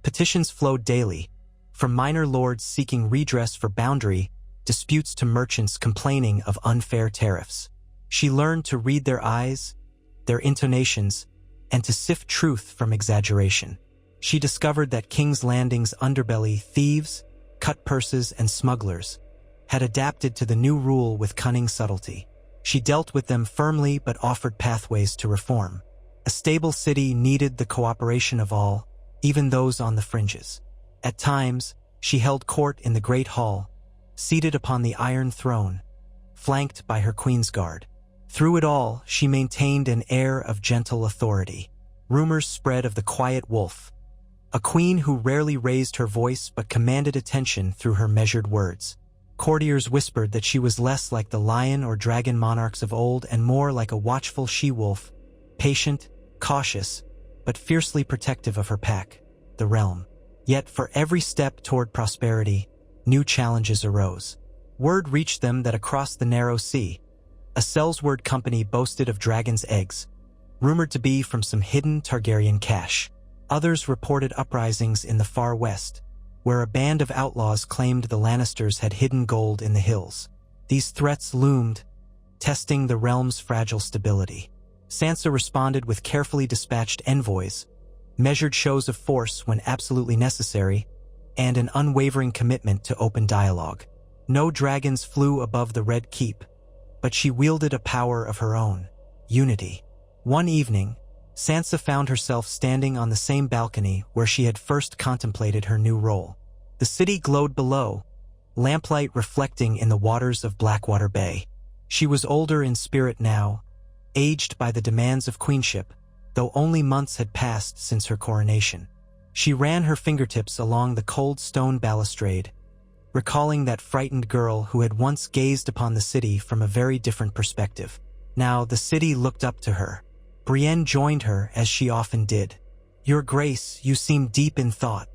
Petitions flowed daily, from minor lords seeking redress for boundary disputes to merchants complaining of unfair tariffs. She learned to read their eyes, their intonations, and to sift truth from exaggeration. She discovered that King's Landing's underbelly, thieves, cut purses, and smugglers, had adapted to the new rule with cunning subtlety. She dealt with them firmly but offered pathways to reform. A stable city needed the cooperation of all, even those on the fringes. At times, she held court in the Great Hall, seated upon the Iron Throne, flanked by her Queen's Guard. Through it all, she maintained an air of gentle authority. Rumors spread of the Quiet Wolf, a queen who rarely raised her voice but commanded attention through her measured words. Courtiers whispered that she was less like the lion or dragon monarchs of old and more like a watchful she-wolf, patient, cautious, but fiercely protective of her pack, the realm. Yet for every step toward prosperity, new challenges arose. Word reached them that across the narrow sea, a Sellsword company boasted of dragon's eggs, rumored to be from some hidden Targaryen cache. Others reported uprisings in the far west, where a band of outlaws claimed the Lannisters had hidden gold in the hills. These threats loomed, testing the realm's fragile stability. Sansa responded with carefully dispatched envoys, measured shows of force when absolutely necessary, and an unwavering commitment to open dialogue. No dragons flew above the Red Keep, but she wielded a power of her own, unity. One evening, Sansa found herself standing on the same balcony where she had first contemplated her new role. The city glowed below, lamplight reflecting in the waters of Blackwater Bay. She was older in spirit now, aged by the demands of queenship, though only months had passed since her coronation. She ran her fingertips along the cold stone balustrade, recalling that frightened girl who had once gazed upon the city from a very different perspective. Now the city looked up to her. Brienne joined her as she often did. "Your Grace, you seem deep in thought."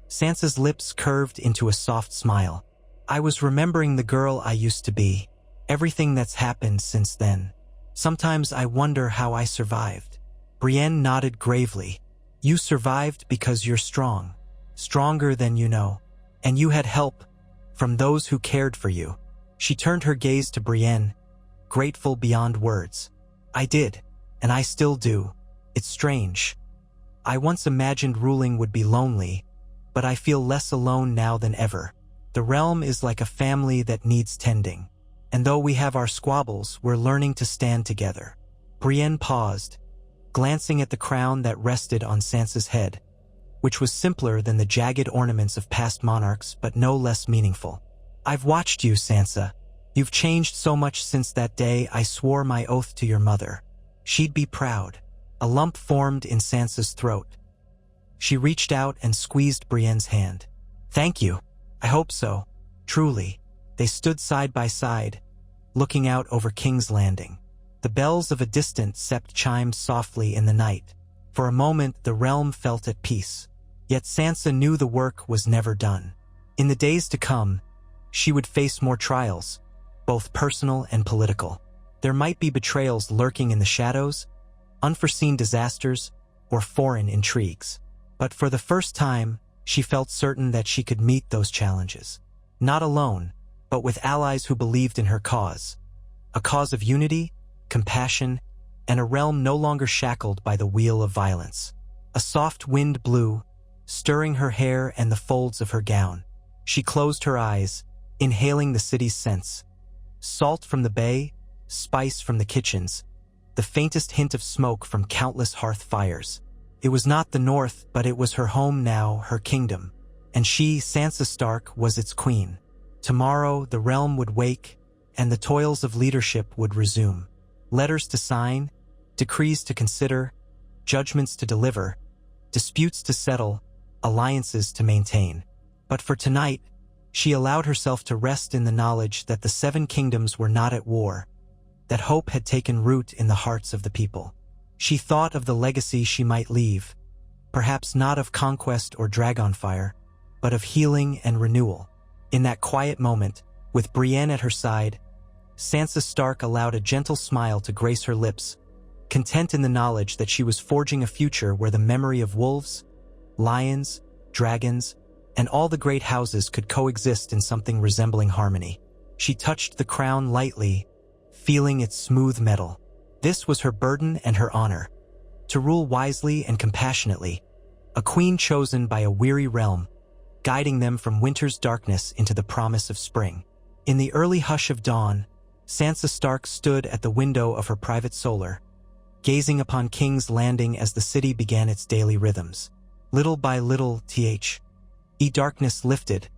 Sansa's lips curved into a soft smile. "I was remembering the girl I used to be, everything that's happened since then. Sometimes I wonder how I survived." Brienne nodded gravely. "You survived because you're strong, stronger than you know, and you had help from those who cared for you." She turned her gaze to Brienne, grateful beyond words. "I did, and I still do. It's strange. I once imagined ruling would be lonely, but I feel less alone now than ever. The realm is like a family that needs tending. And though we have our squabbles, we're learning to stand together." Brienne paused, glancing at the crown that rested on Sansa's head, which was simpler than the jagged ornaments of past monarchs but no less meaningful. "I've watched you, Sansa. You've changed so much since that day I swore my oath to your mother. She'd be proud." A lump formed in Sansa's throat. She reached out and squeezed Brienne's hand. "Thank you. I hope so. Truly." They stood side by side, looking out over King's Landing. The bells of a distant sept chimed softly in the night. For a moment the realm felt at peace. Yet Sansa knew the work was never done. In the days to come, she would face more trials, both personal and political. There might be betrayals lurking in the shadows, unforeseen disasters, or foreign intrigues. But for the first time, she felt certain that she could meet those challenges. Not alone, but with allies who believed in her cause. A cause of unity, compassion, and a realm no longer shackled by the wheel of violence. A soft wind blew, stirring her hair and the folds of her gown. She closed her eyes, inhaling the city's scents. Salt from the bay, spice from the kitchens, the faintest hint of smoke from countless hearth fires. It was not the North, but it was her home now, her kingdom. And she, Sansa Stark, was its queen. Tomorrow the realm would wake, and the toils of leadership would resume. Letters to sign, decrees to consider, judgments to deliver, disputes to settle, alliances to maintain. But for tonight, she allowed herself to rest in the knowledge that the Seven Kingdoms were not at war, that hope had taken root in the hearts of the people. She thought of the legacy she might leave, perhaps not of conquest or dragonfire, but of healing and renewal. In that quiet moment, with Brienne at her side, Sansa Stark allowed a gentle smile to grace her lips, content in the knowledge that she was forging a future where the memory of wolves, lions, dragons, and all the great houses could coexist in something resembling harmony. She touched the crown lightly, feeling its smooth metal. This was her burden and her honor, to rule wisely and compassionately, a queen chosen by a weary realm, guiding them from winter's darkness into the promise of spring. In the early hush of dawn, Sansa Stark stood at the window of her private solar, gazing upon King's Landing as the city began its daily rhythms. Little by little, darkness lifted,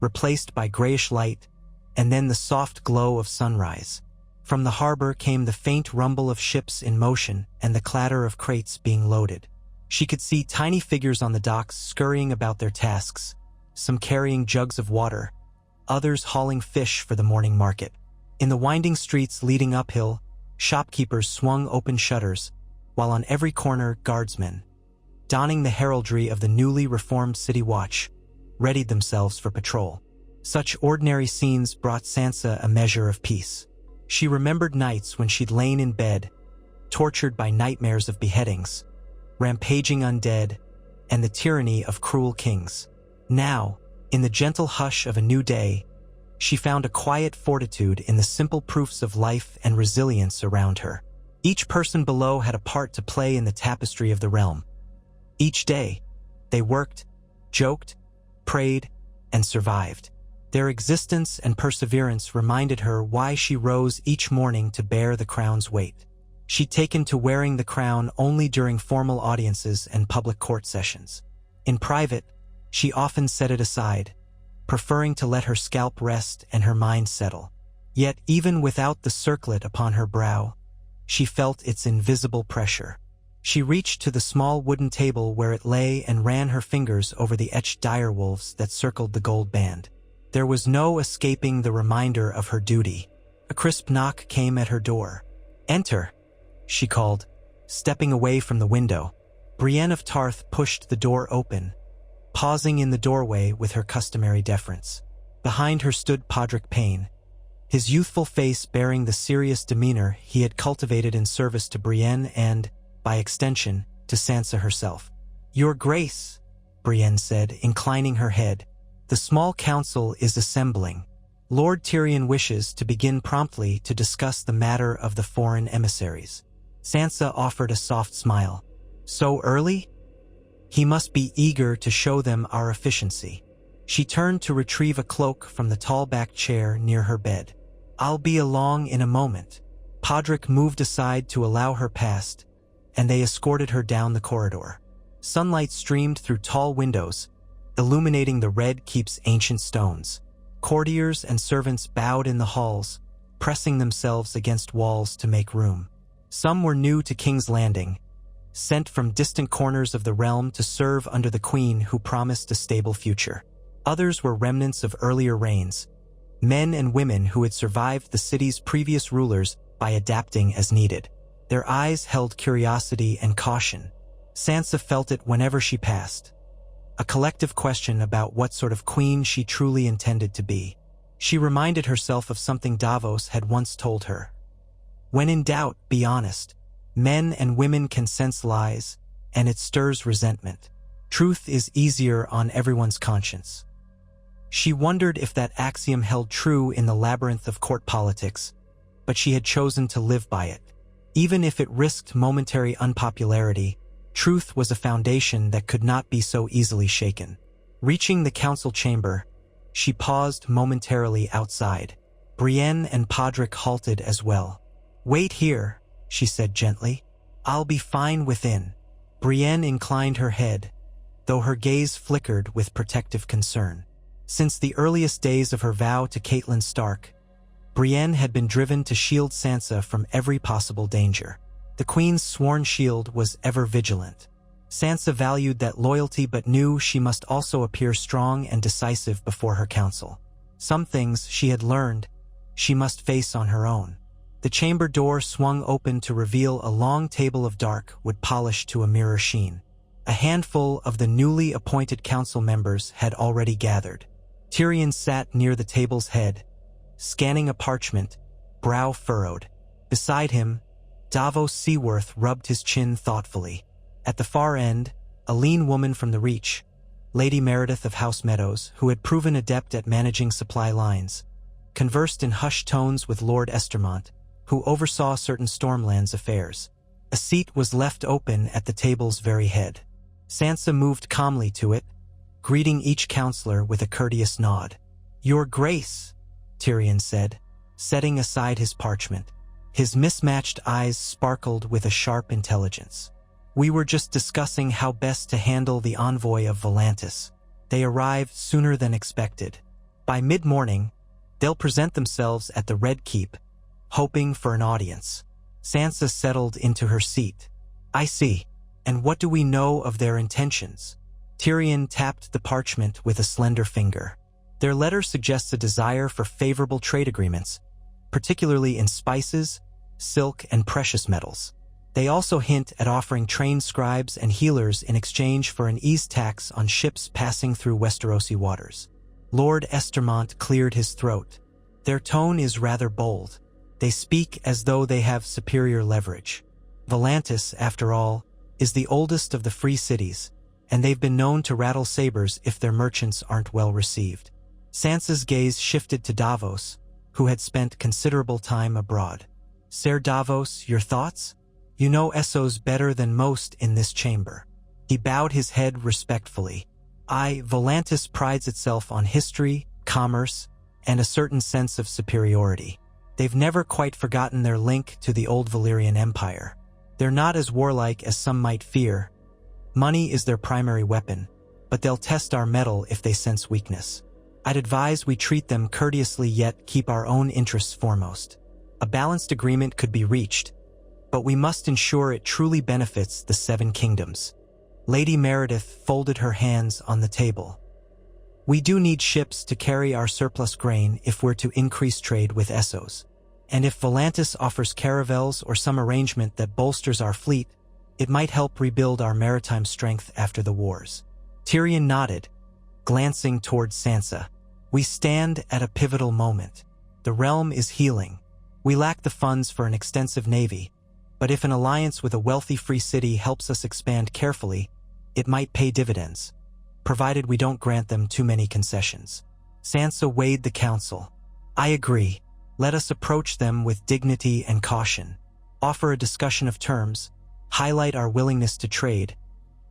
replaced by grayish light, and then the soft glow of sunrise. From the harbor came the faint rumble of ships in motion and the clatter of crates being loaded. She could see tiny figures on the docks scurrying about their tasks, some carrying jugs of water, others hauling fish for the morning market. In the winding streets leading uphill, shopkeepers swung open shutters, while on every corner guardsmen, donning the heraldry of the newly reformed city watch, readied themselves for patrol. Such ordinary scenes brought Sansa a measure of peace. She remembered nights when she'd lain in bed, tortured by nightmares of beheadings, rampaging undead, and the tyranny of cruel kings. Now, in the gentle hush of a new day, she found a quiet fortitude in the simple proofs of life and resilience around her. Each person below had a part to play in the tapestry of the realm. Each day, they worked, joked, prayed, and survived. Their existence and perseverance reminded her why she rose each morning to bear the crown's weight. She'd taken to wearing the crown only during formal audiences and public court sessions. In private, she often set it aside, preferring to let her scalp rest and her mind settle. Yet even without the circlet upon her brow, she felt its invisible pressure. She reached to the small wooden table where it lay and ran her fingers over the etched direwolves that circled the gold band. There was no escaping the reminder of her duty. A crisp knock came at her door. "Enter," she called, stepping away from the window. Brienne of Tarth pushed the door open, pausing in the doorway with her customary deference. Behind her stood Podrick Payne, his youthful face bearing the serious demeanor he had cultivated in service to Brienne and, by extension, to Sansa herself. "Your Grace," Brienne said, inclining her head, "the small council is assembling. Lord Tyrion wishes to begin promptly to discuss the matter of the foreign emissaries." Sansa offered a soft smile. So early? He must be eager to show them our efficiency. She turned to retrieve a cloak from the tall-backed chair near her bed. I'll be along in a moment. Podrick moved aside to allow her past, and they escorted her down the corridor. Sunlight streamed through tall windows, illuminating the Red Keep's ancient stones. Courtiers and servants bowed in the halls, pressing themselves against walls to make room. Some were new to King's Landing, sent from distant corners of the realm to serve under the Queen who promised a stable future. Others were remnants of earlier reigns, men and women who had survived the city's previous rulers by adapting as needed. Their eyes held curiosity and caution. Sansa felt it whenever she passed. A collective question about what sort of queen she truly intended to be. She reminded herself of something Davos had once told her. When in doubt, be honest. Men and women can sense lies, and it stirs resentment. Truth is easier on everyone's conscience. She wondered if that axiom held true in the labyrinth of court politics, but she had chosen to live by it. Even if it risked momentary unpopularity, truth was a foundation that could not be so easily shaken. Reaching the council chamber, she paused momentarily outside. Brienne and Podrick halted as well. "Wait here," she said gently. "I'll be fine within." Brienne inclined her head, though her gaze flickered with protective concern. Since the earliest days of her vow to Catelyn Stark, Brienne had been driven to shield Sansa from every possible danger. The Queen's sworn shield was ever vigilant. Sansa valued that loyalty but knew she must also appear strong and decisive before her council. Some things, she had learned, she must face on her own. The chamber door swung open to reveal a long table of dark wood polished to a mirror sheen. A handful of the newly appointed council members had already gathered. Tyrion sat near the table's head, scanning a parchment, brow furrowed. Beside him, Davos Seaworth rubbed his chin thoughtfully. At the far end, a lean woman from the Reach, Lady Meredith of House Meadows, who had proven adept at managing supply lines, conversed in hushed tones with Lord Estermont, who oversaw certain Stormlands affairs. A seat was left open at the table's very head. Sansa moved calmly to it, greeting each counselor with a courteous nod. "Your Grace," Tyrion said, setting aside his parchment. His mismatched eyes sparkled with a sharp intelligence. "We were just discussing how best to handle the envoy of Volantis. They arrived sooner than expected. By mid-morning, they'll present themselves at the Red Keep, hoping for an audience." Sansa settled into her seat. "I see. And what do we know of their intentions?" Tyrion tapped the parchment with a slender finger. "Their letter suggests a desire for favorable trade agreements, particularly in spices, silk, and precious metals. They also hint at offering trained scribes and healers in exchange for an ease tax on ships passing through Westerosi waters." Lord Estermont cleared his throat. "Their tone is rather bold. They speak as though they have superior leverage. Volantis, after all, is the oldest of the free cities, and they've been known to rattle sabers if their merchants aren't well received." Sansa's gaze shifted to Davos, who had spent considerable time abroad. "Ser Davos, your thoughts? You know Essos better than most in this chamber." He bowed his head respectfully. Volantis prides itself on history, commerce, and a certain sense of superiority. They've never quite forgotten their link to the old Valyrian Empire. They're not as warlike as some might fear. Money is their primary weapon, but they'll test our mettle if they sense weakness. I'd advise we treat them courteously yet keep our own interests foremost. A balanced agreement could be reached, but we must ensure it truly benefits the Seven Kingdoms. Lady Meredith folded her hands on the table. "We do need ships to carry our surplus grain if we're to increase trade with Essos. And if Volantis offers caravels or some arrangement that bolsters our fleet, it might help rebuild our maritime strength after the wars." Tyrion nodded, glancing toward Sansa. "We stand at a pivotal moment. The realm is healing. We lack the funds for an extensive navy, but if an alliance with a wealthy free city helps us expand carefully, it might pay dividends, provided we don't grant them too many concessions." Sansa weighed the council. "I agree. Let us approach them with dignity and caution. Offer a discussion of terms, highlight our willingness to trade,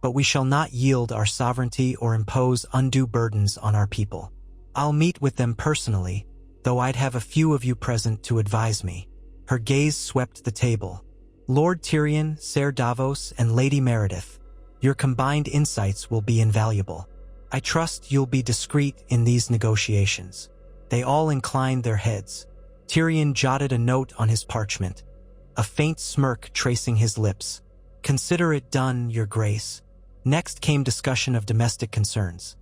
but we shall not yield our sovereignty or impose undue burdens on our people. I'll meet with them personally, though I'd have a few of you present to advise me." Her gaze swept the table. "Lord Tyrion, Ser Davos, and Lady Meredith, your combined insights will be invaluable. I trust you'll be discreet in these negotiations." They all inclined their heads. Tyrion jotted a note on his parchment, a faint smirk tracing his lips. "Consider it done, Your Grace." Next came discussion of domestic concerns.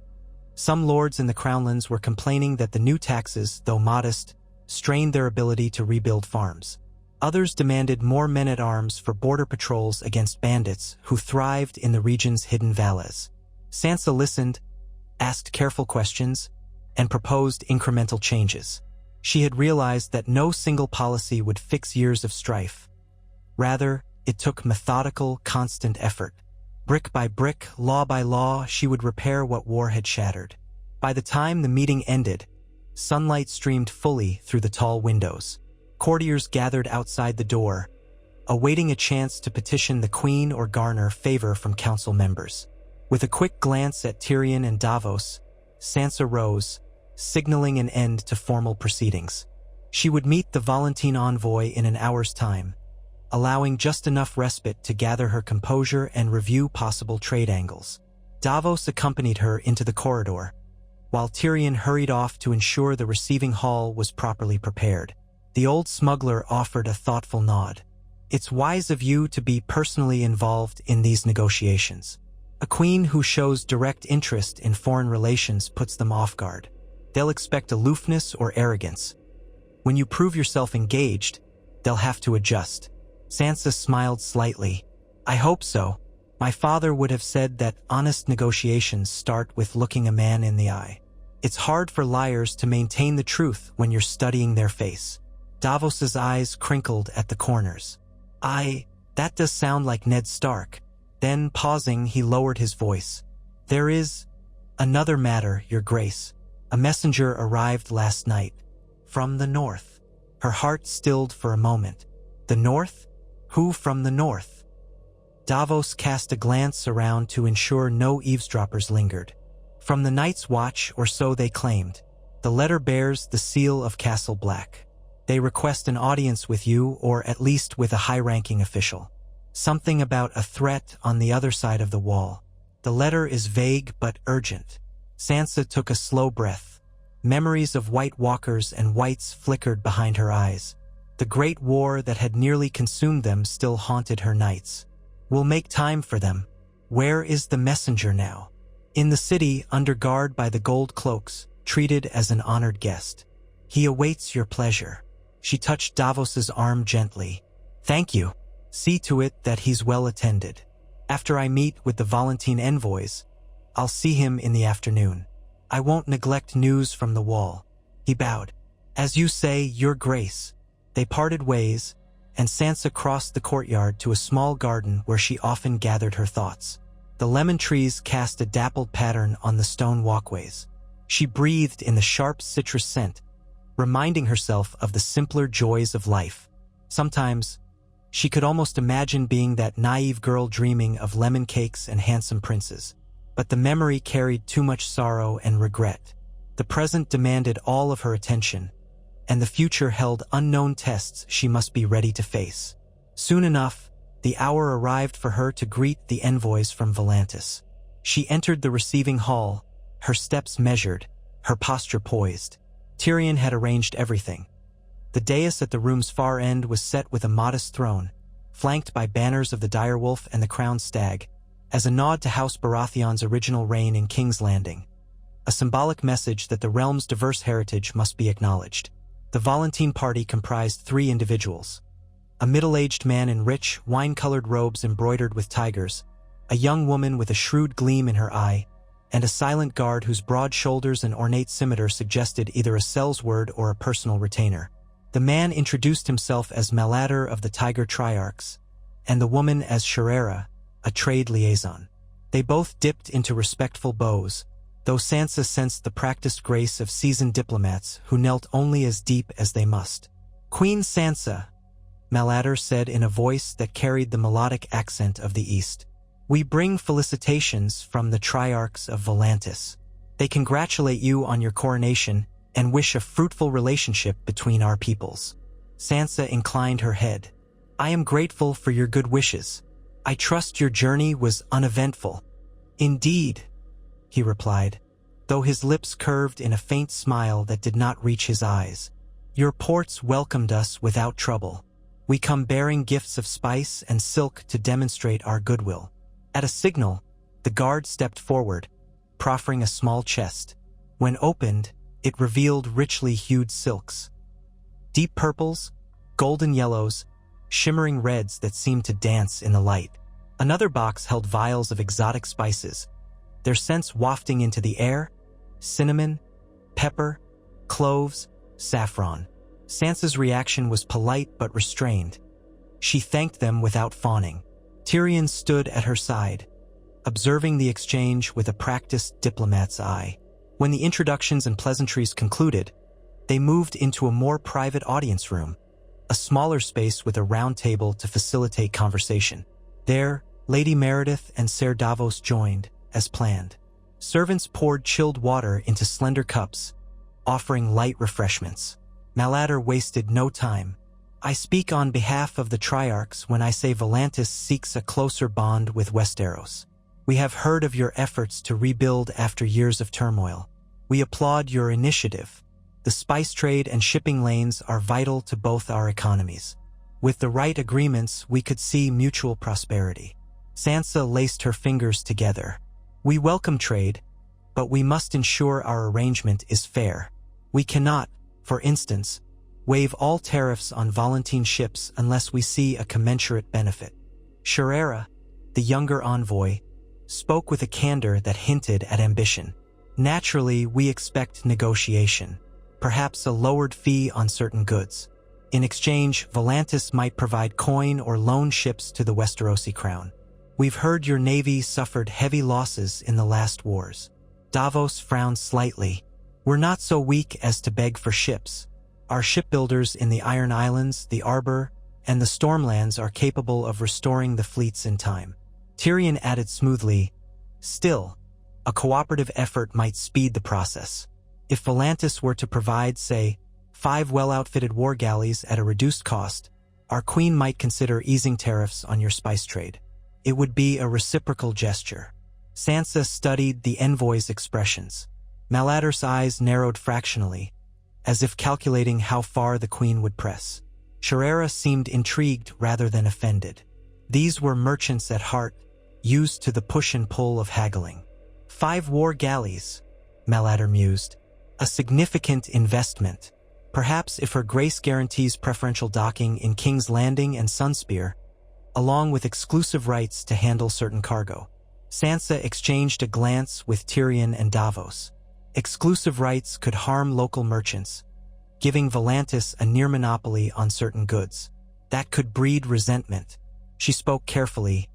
Some lords in the Crownlands were complaining that the new taxes, though modest, strained their ability to rebuild farms. Others demanded more men-at-arms for border patrols against bandits who thrived in the region's hidden valleys. Sansa listened, asked careful questions, and proposed incremental changes. She had realized that no single policy would fix years of strife. Rather, it took methodical, constant effort. Brick by brick, law by law, she would repair what war had shattered. By the time the meeting ended, sunlight streamed fully through the tall windows. Courtiers gathered outside the door, awaiting a chance to petition the Queen or garner favor from council members. With a quick glance at Tyrion and Davos, Sansa rose, signaling an end to formal proceedings. She would meet the Volantene envoy in an hour's time, allowing just enough respite to gather her composure and review possible trade angles. Davos accompanied her into the corridor, while Tyrion hurried off to ensure the receiving hall was properly prepared. The old smuggler offered a thoughtful nod. "It's wise of you to be personally involved in these negotiations. A queen who shows direct interest in foreign relations puts them off guard. They'll expect aloofness or arrogance. When you prove yourself engaged, they'll have to adjust." Sansa smiled slightly. "I hope so. My father would have said that honest negotiations start with looking a man in the eye. It's hard for liars to maintain the truth when you're studying their face." Davos's eyes crinkled at the corners. That does sound like Ned Stark." Then, pausing, he lowered his voice. "There is another matter, Your Grace. A messenger arrived last night. From the north." Her heart stilled for a moment. "The north? Who from the north?" Davos cast a glance around to ensure no eavesdroppers lingered. "From the Night's Watch, or so they claimed. The letter bears the seal of Castle Black. They request an audience with you, or at least with a high-ranking official. Something about a threat on the other side of the wall. The letter is vague but urgent." Sansa took a slow breath. Memories of White Walkers and Whites flickered behind her eyes. The great war that had nearly consumed them still haunted her nights. "We'll make time for them. Where is the messenger now?" "In the city, under guard by the gold cloaks, treated as an honored guest. He awaits your pleasure." She touched Davos's arm gently. "Thank you. See to it that he's well attended. After I meet with the Volantene envoys, I'll see him in the afternoon. I won't neglect news from the wall." He bowed. "As you say, Your Grace." They parted ways, and Sansa crossed the courtyard to a small garden where she often gathered her thoughts. The lemon trees cast a dappled pattern on the stone walkways. She breathed in the sharp citrus scent, reminding herself of the simpler joys of life. Sometimes, she could almost imagine being that naive girl dreaming of lemon cakes and handsome princes. But the memory carried too much sorrow and regret. The present demanded all of her attention, and the future held unknown tests she must be ready to face. Soon enough, the hour arrived for her to greet the envoys from Volantis. She entered the receiving hall, her steps measured, her posture poised. Tyrion had arranged everything. The dais at the room's far end was set with a modest throne, flanked by banners of the direwolf and the crowned stag, as a nod to House Baratheon's original reign in King's Landing, a symbolic message that the realm's diverse heritage must be acknowledged. The Volantene party comprised 3 individuals: a middle-aged man in rich, wine-colored robes embroidered with tigers, a young woman with a shrewd gleam in her eye, and a silent guard whose broad shoulders and ornate scimitar suggested either a sellsword or a personal retainer. The man introduced himself as Malader of the Tiger Triarchs, and the woman as Sherera, a trade liaison. They both dipped into respectful bows, though Sansa sensed the practiced grace of seasoned diplomats who knelt only as deep as they must. "Queen Sansa," Malader said in a voice that carried the melodic accent of the East. "We bring felicitations from the Triarchs of Volantis. They congratulate you on your coronation and wish a fruitful relationship between our peoples." Sansa inclined her head. "I am grateful for your good wishes. I trust your journey was uneventful." "Indeed," he replied, though his lips curved in a faint smile that did not reach his eyes. "Your ports welcomed us without trouble. We come bearing gifts of spice and silk to demonstrate our goodwill." At a signal, the guard stepped forward, proffering a small chest. When opened, it revealed richly hued silks. Deep purples, golden yellows, shimmering reds that seemed to dance in the light. Another box held vials of exotic spices, their scents wafting into the air: cinnamon, pepper, cloves, saffron. Sansa's reaction was polite but restrained. She thanked them without fawning. Tyrion stood at her side, observing the exchange with a practiced diplomat's eye. When the introductions and pleasantries concluded, they moved into a more private audience room, a smaller space with a round table to facilitate conversation. There, Lady Meredith and Ser Davos joined, as planned. Servants poured chilled water into slender cups, offering light refreshments. Malader wasted no time. "I speak on behalf of the Triarchs when I say Volantis seeks a closer bond with Westeros. We have heard of your efforts to rebuild after years of turmoil. We applaud your initiative. The spice trade and shipping lanes are vital to both our economies. With the right agreements, we could see mutual prosperity." Sansa laced her fingers together. "We welcome trade, but we must ensure our arrangement is fair. We cannot, for instance, waive all tariffs on Volantene ships unless we see a commensurate benefit." Sherera, the younger envoy, spoke with a candor that hinted at ambition. "Naturally, we expect negotiation, perhaps a lowered fee on certain goods. In exchange, Volantis might provide coin or loan ships to the Westerosi crown. We've heard your navy suffered heavy losses in the last wars." Davos frowned slightly. "We're not so weak as to beg for ships. Our shipbuilders in the Iron Islands, the Arbor, and the Stormlands are capable of restoring the fleets in time." Tyrion added smoothly, "Still, a cooperative effort might speed the process. If Volantis were to provide, say, 5 well-outfitted war galleys at a reduced cost, our queen might consider easing tariffs on your spice trade. It would be a reciprocal gesture." Sansa studied the envoy's expressions. Malader's eyes narrowed fractionally, as if calculating how far the queen would press. Sherera seemed intrigued rather than offended. These were merchants at heart, used to the push and pull of haggling. 5 war galleys, Malader mused. A significant investment. Perhaps if her grace guarantees preferential docking in King's Landing and Sunspear, along with exclusive rights to handle certain cargo. Sansa exchanged a glance with Tyrion and Davos. Exclusive rights could harm local merchants, giving Volantis a near monopoly on certain goods. That could breed resentment. She spoke carefully.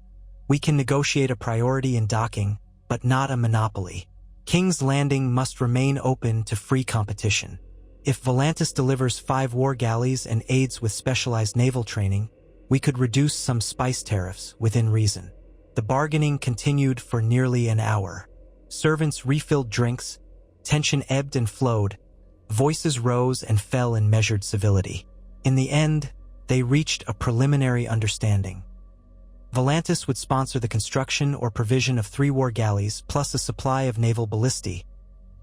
"We can negotiate a priority in docking, but not a monopoly. King's Landing must remain open to free competition. If Volantis delivers 5 war galleys and aids with specialized naval training, we could reduce some spice tariffs within reason." The bargaining continued for nearly an hour. Servants refilled drinks, tension ebbed and flowed, voices rose and fell in measured civility. In the end, they reached a preliminary understanding. Volantis would sponsor the construction or provision of 3 war galleys plus a supply of naval ballistae,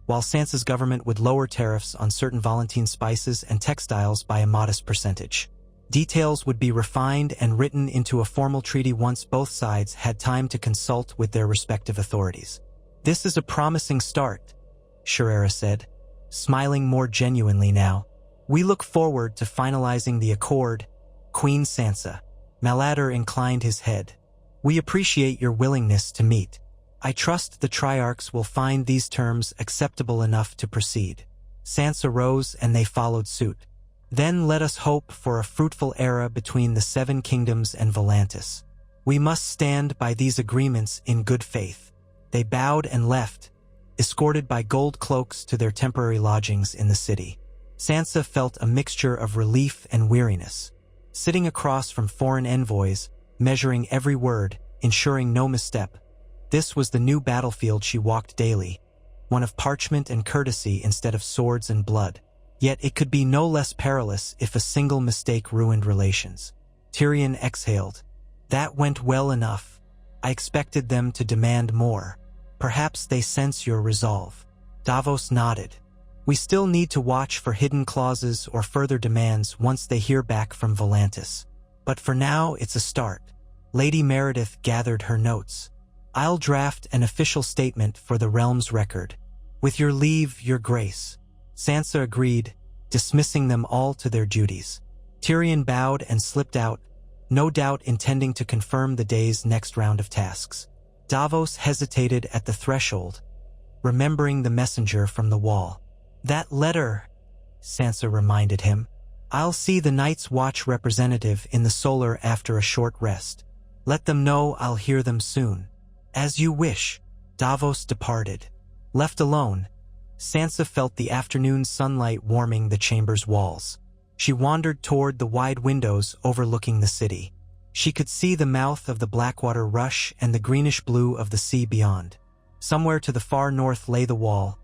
while Sansa's government would lower tariffs on certain Volantene spices and textiles by a modest percentage. Details would be refined and written into a formal treaty once both sides had time to consult with their respective authorities. "This is a promising start," Sherera said, smiling more genuinely now. "We look forward to finalizing the accord, Queen Sansa." Malader inclined his head. "We appreciate your willingness to meet. I trust the Triarchs will find these terms acceptable enough to proceed." Sansa rose and they followed suit. "Then let us hope for a fruitful era between the 7 kingdoms and Volantis. We must stand by these agreements in good faith." They bowed and left, escorted by gold cloaks to their temporary lodgings in the city. Sansa felt a mixture of relief and weariness. sitting across from foreign envoys, measuring every word, ensuring no misstep. This was the new battlefield she walked daily, one of parchment and courtesy instead of swords and blood. Yet it could be no less perilous if a single mistake ruined relations. Tyrion exhaled. That went well enough. I expected them to demand more. Perhaps they sense your resolve. Davos nodded. We still need to watch for hidden clauses or further demands once they hear back from Volantis. But for now, it's a start. Lady Meredith gathered her notes. I'll draft an official statement for the realm's record. With your leave, your grace. Sansa agreed, dismissing them all to their duties. Tyrion bowed and slipped out, no doubt intending to confirm the day's next round of tasks. Davos hesitated at the threshold, remembering the messenger from the wall. That letter, Sansa reminded him. I'll see the Night's Watch representative in the Solar after a short rest. Let them know I'll hear them soon. As you wish. Davos departed. Left alone, Sansa felt the afternoon sunlight warming the chamber's walls. She wandered toward the wide windows overlooking the city. She could see the mouth of the Blackwater rush and the greenish blue of the sea beyond. Somewhere to the far north lay the wall,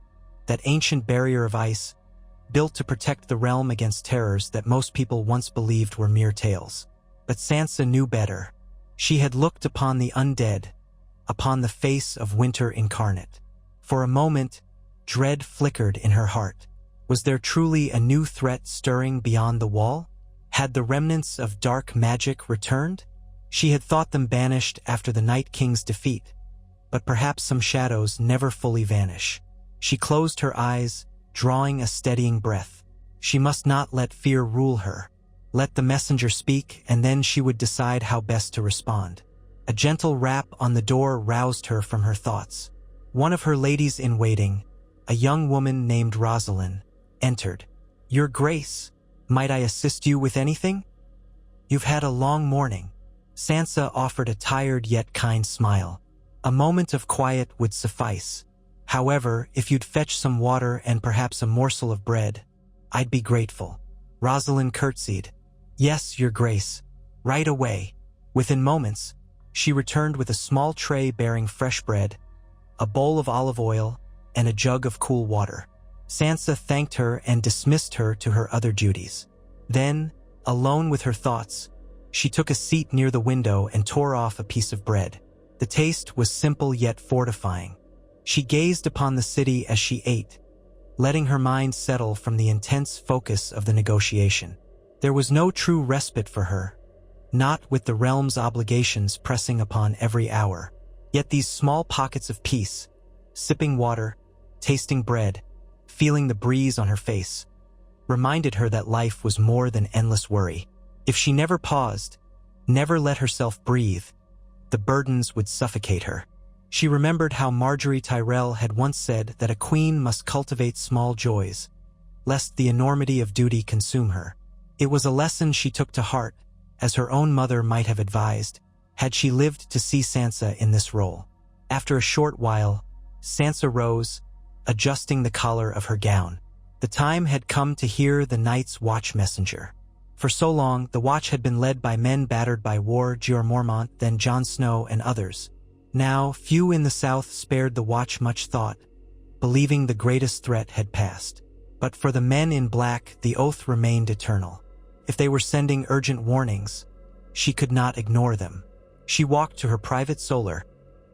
that ancient barrier of ice, built to protect the realm against terrors that most people once believed were mere tales. But Sansa knew better. She had looked upon the undead, upon the face of winter incarnate. For a moment, dread flickered in her heart. Was there truly a new threat stirring beyond the wall? Had the remnants of dark magic returned? She had thought them banished after the Night King's defeat, but perhaps some shadows never fully vanish. She closed her eyes, drawing a steadying breath. She must not let fear rule her. Let the messenger speak, and then she would decide how best to respond. A gentle rap on the door roused her from her thoughts. One of her ladies-in-waiting, a young woman named Rosalind, entered. Your Grace, might I assist you with anything? You've had a long morning. Sansa offered a tired yet kind smile. A moment of quiet would suffice. However, if you'd fetch some water and perhaps a morsel of bread, I'd be grateful. Rosalind curtsied. Yes, Your Grace. Right away. Within moments, she returned with a small tray bearing fresh bread, a bowl of olive oil, and a jug of cool water. Sansa thanked her and dismissed her to her other duties. Then, alone with her thoughts, she took a seat near the window and tore off a piece of bread. The taste was simple yet fortifying. She gazed upon the city as she ate, letting her mind settle from the intense focus of the negotiation. There was no true respite for her, not with the realm's obligations pressing upon every hour. Yet these small pockets of peace, sipping water, tasting bread, feeling the breeze on her face, reminded her that life was more than endless worry. If she never paused, never let herself breathe, the burdens would suffocate her. She remembered how Marjorie Tyrell had once said that a queen must cultivate small joys, lest the enormity of duty consume her. It was a lesson she took to heart, as her own mother might have advised, had she lived to see Sansa in this role. After a short while, Sansa rose, adjusting the collar of her gown. The time had come to hear the Night's Watch messenger. For so long, the watch had been led by men battered by war, Jeor Mormont, then Jon Snow and others. Now, few in the south spared the watch much thought, believing the greatest threat had passed. But for the men in black, the oath remained eternal. If they were sending urgent warnings, she could not ignore them. She walked to her private solar,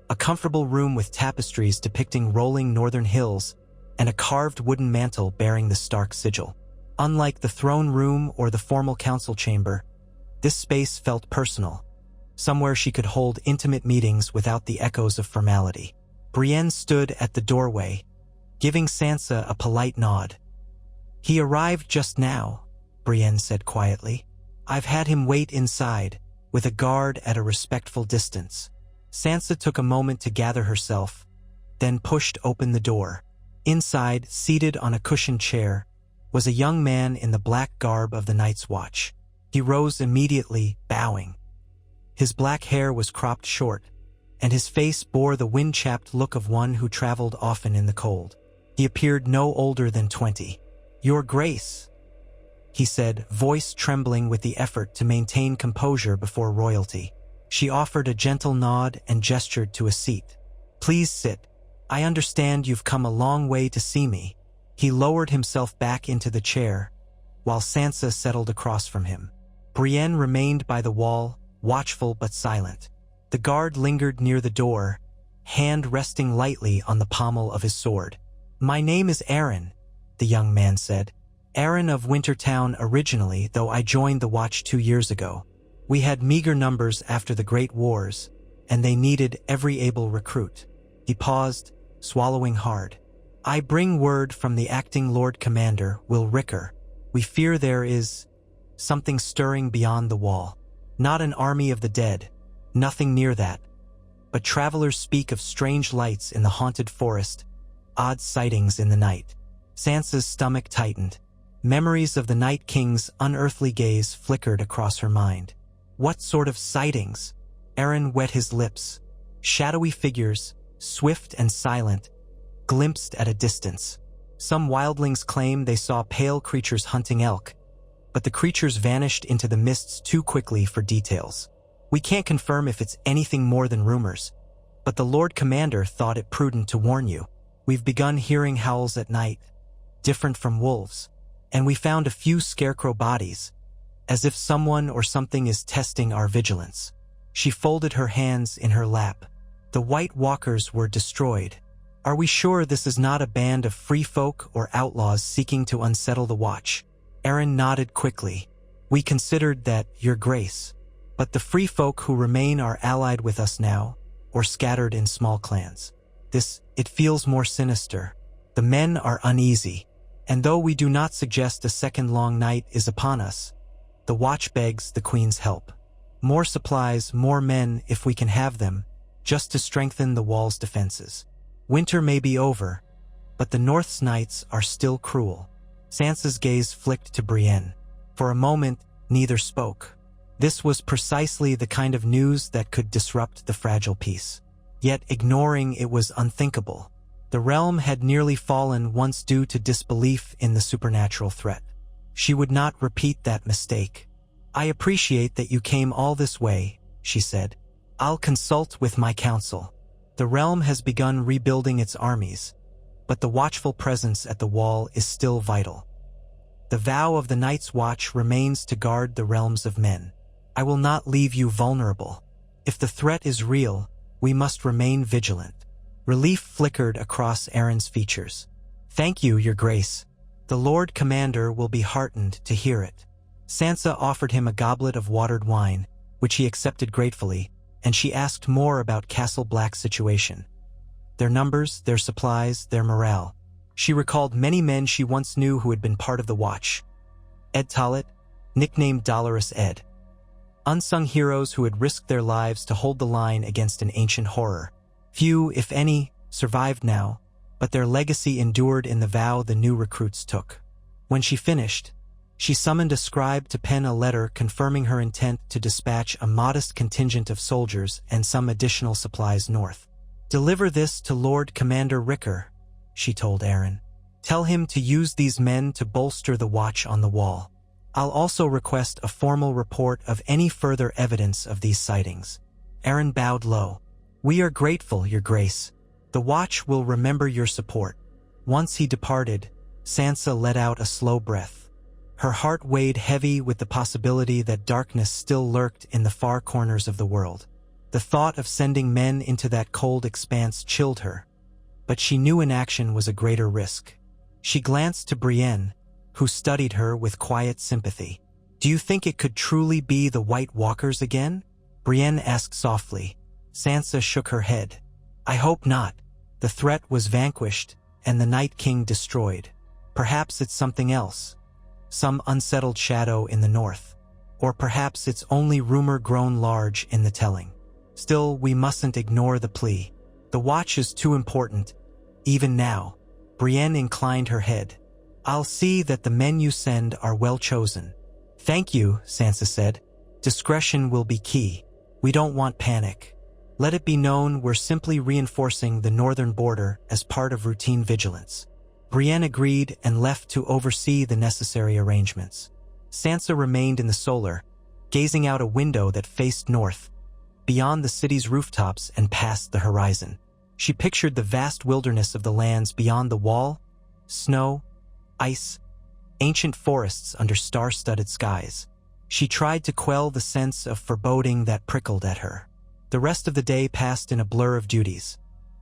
a comfortable room with tapestries depicting rolling northern hills and a carved wooden mantle bearing the Stark sigil. Unlike the throne room or the formal council chamber, this space felt personal, somewhere she could hold intimate meetings without the echoes of formality. Brienne stood at the doorway, giving Sansa a polite nod. He arrived just now, Brienne said quietly. I've had him wait inside, with a guard at a respectful distance. Sansa took a moment to gather herself, then pushed open the door. Inside, seated on a cushioned chair, was a young man in the black garb of the Night's Watch. He rose immediately, bowing. His black hair was cropped short, and his face bore the wind-chapped look of one who traveled often in the cold. He appeared no older than 20. Your Grace, he said, voice trembling with the effort to maintain composure before royalty. She offered a gentle nod and gestured to a seat. Please sit. I understand you've come a long way to see me. He lowered himself back into the chair, while Sansa settled across from him. Brienne remained by the wall, watchful but silent. The guard lingered near the door, hand resting lightly on the pommel of his sword. My name is Aaron, the young man said. Aaron of Wintertown originally, though I joined the Watch 2 years ago. We had meager numbers after the Great Wars, and they needed every able recruit. He paused, swallowing hard. I bring word from the acting Lord Commander, Will Ricker. We fear there is something stirring beyond the wall. Not an army of the dead, nothing near that. But travelers speak of strange lights in the haunted forest, odd sightings in the night. Sansa's stomach tightened. Memories of the Night King's unearthly gaze flickered across her mind. What sort of sightings? Aaron wet his lips. Shadowy figures, swift and silent, glimpsed at a distance. Some wildlings claim they saw pale creatures hunting elk, but the creatures vanished into the mists too quickly for details. We can't confirm if it's anything more than rumors, but the Lord Commander thought it prudent to warn you. We've begun hearing howls at night, different from wolves, and we found a few scarecrow bodies, as if someone or something is testing our vigilance. She folded her hands in her lap. The White Walkers were destroyed. Are we sure this is not a band of free folk or outlaws seeking to unsettle the Watch? Aaron nodded quickly. We considered that, Your Grace. But the free folk who remain are allied with us now, or scattered in small clans. It feels more sinister. The men are uneasy, and though we do not suggest a second long night is upon us, the Watch begs the Queen's help. More supplies, more men if we can have them, just to strengthen the wall's defenses. Winter may be over, but the North's nights are still cruel. Sansa's gaze flicked to Brienne. For a moment, neither spoke. This was precisely the kind of news that could disrupt the fragile peace. Yet ignoring it was unthinkable. The realm had nearly fallen once due to disbelief in the supernatural threat. She would not repeat that mistake. I appreciate that you came all this way, she said. I'll consult with my council. The realm has begun rebuilding its armies, but the watchful presence at the wall is still vital. The vow of the Night's Watch remains to guard the realms of men. I will not leave you vulnerable. If the threat is real, we must remain vigilant. Relief flickered across Aaron's features. Thank you, Your Grace. The Lord Commander will be heartened to hear it. Sansa offered him a goblet of watered wine, which he accepted gratefully, and she asked more about Castle Black's situation. Their numbers, their supplies, their morale. She recalled many men she once knew who had been part of the Watch. Ed Tollett, nicknamed Dolorous Ed. Unsung heroes who had risked their lives to hold the line against an ancient horror. Few, if any, survived now, but their legacy endured in the vow the new recruits took. When she finished, she summoned a scribe to pen a letter confirming her intent to dispatch a modest contingent of soldiers and some additional supplies north. Deliver this to Lord Commander Ricker, she told Aaron. Tell him to use these men to bolster the watch on the wall. I'll also request a formal report of any further evidence of these sightings. Aaron bowed low. We are grateful, Your Grace. The Watch will remember your support. Once he departed, Sansa let out a slow breath. Her heart weighed heavy with the possibility that darkness still lurked in the far corners of the world. The thought of sending men into that cold expanse chilled her, but she knew inaction was a greater risk. She glanced to Brienne, who studied her with quiet sympathy. Do you think it could truly be the White Walkers again? Brienne asked softly. Sansa shook her head. I hope not. The threat was vanquished, and the Night King destroyed. Perhaps it's something else. Some unsettled shadow in the north. Or perhaps it's only rumor grown large in the telling. Still, we mustn't ignore the plea. The Watch is too important, even now. Brienne inclined her head. I'll see that the men you send are well chosen. Thank you, Sansa said. Discretion will be key. We don't want panic. Let it be known we're simply reinforcing the northern border as part of routine vigilance. Brienne agreed and left to oversee the necessary arrangements. Sansa remained in the solar, gazing out a window that faced north, beyond the city's rooftops and past the horizon. She pictured the vast wilderness of the lands beyond the wall, snow, ice, ancient forests under star-studded skies. She tried to quell the sense of foreboding that prickled at her. The rest of the day passed in a blur of duties.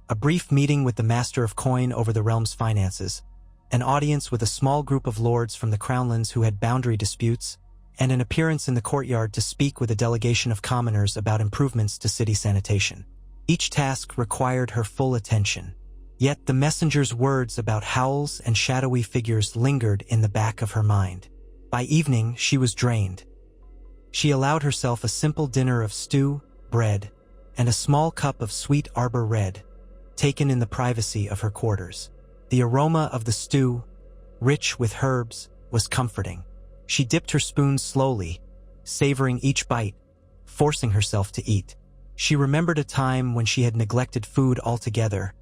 A brief meeting with the Master of Coin over the realm's finances, an audience with a small group of lords from the Crownlands who had boundary disputes, and an appearance in the courtyard to speak with a delegation of commoners about improvements to city sanitation. Each task required her full attention. Yet the messenger's words about howls and shadowy figures lingered in the back of her mind. By evening, she was drained. She allowed herself a simple dinner of stew, bread, and a small cup of sweet arbor red, taken in the privacy of her quarters. The aroma of the stew, rich with herbs, was comforting. She dipped her spoon slowly, savoring each bite, forcing herself to eat. She remembered a time when she had neglected food altogether,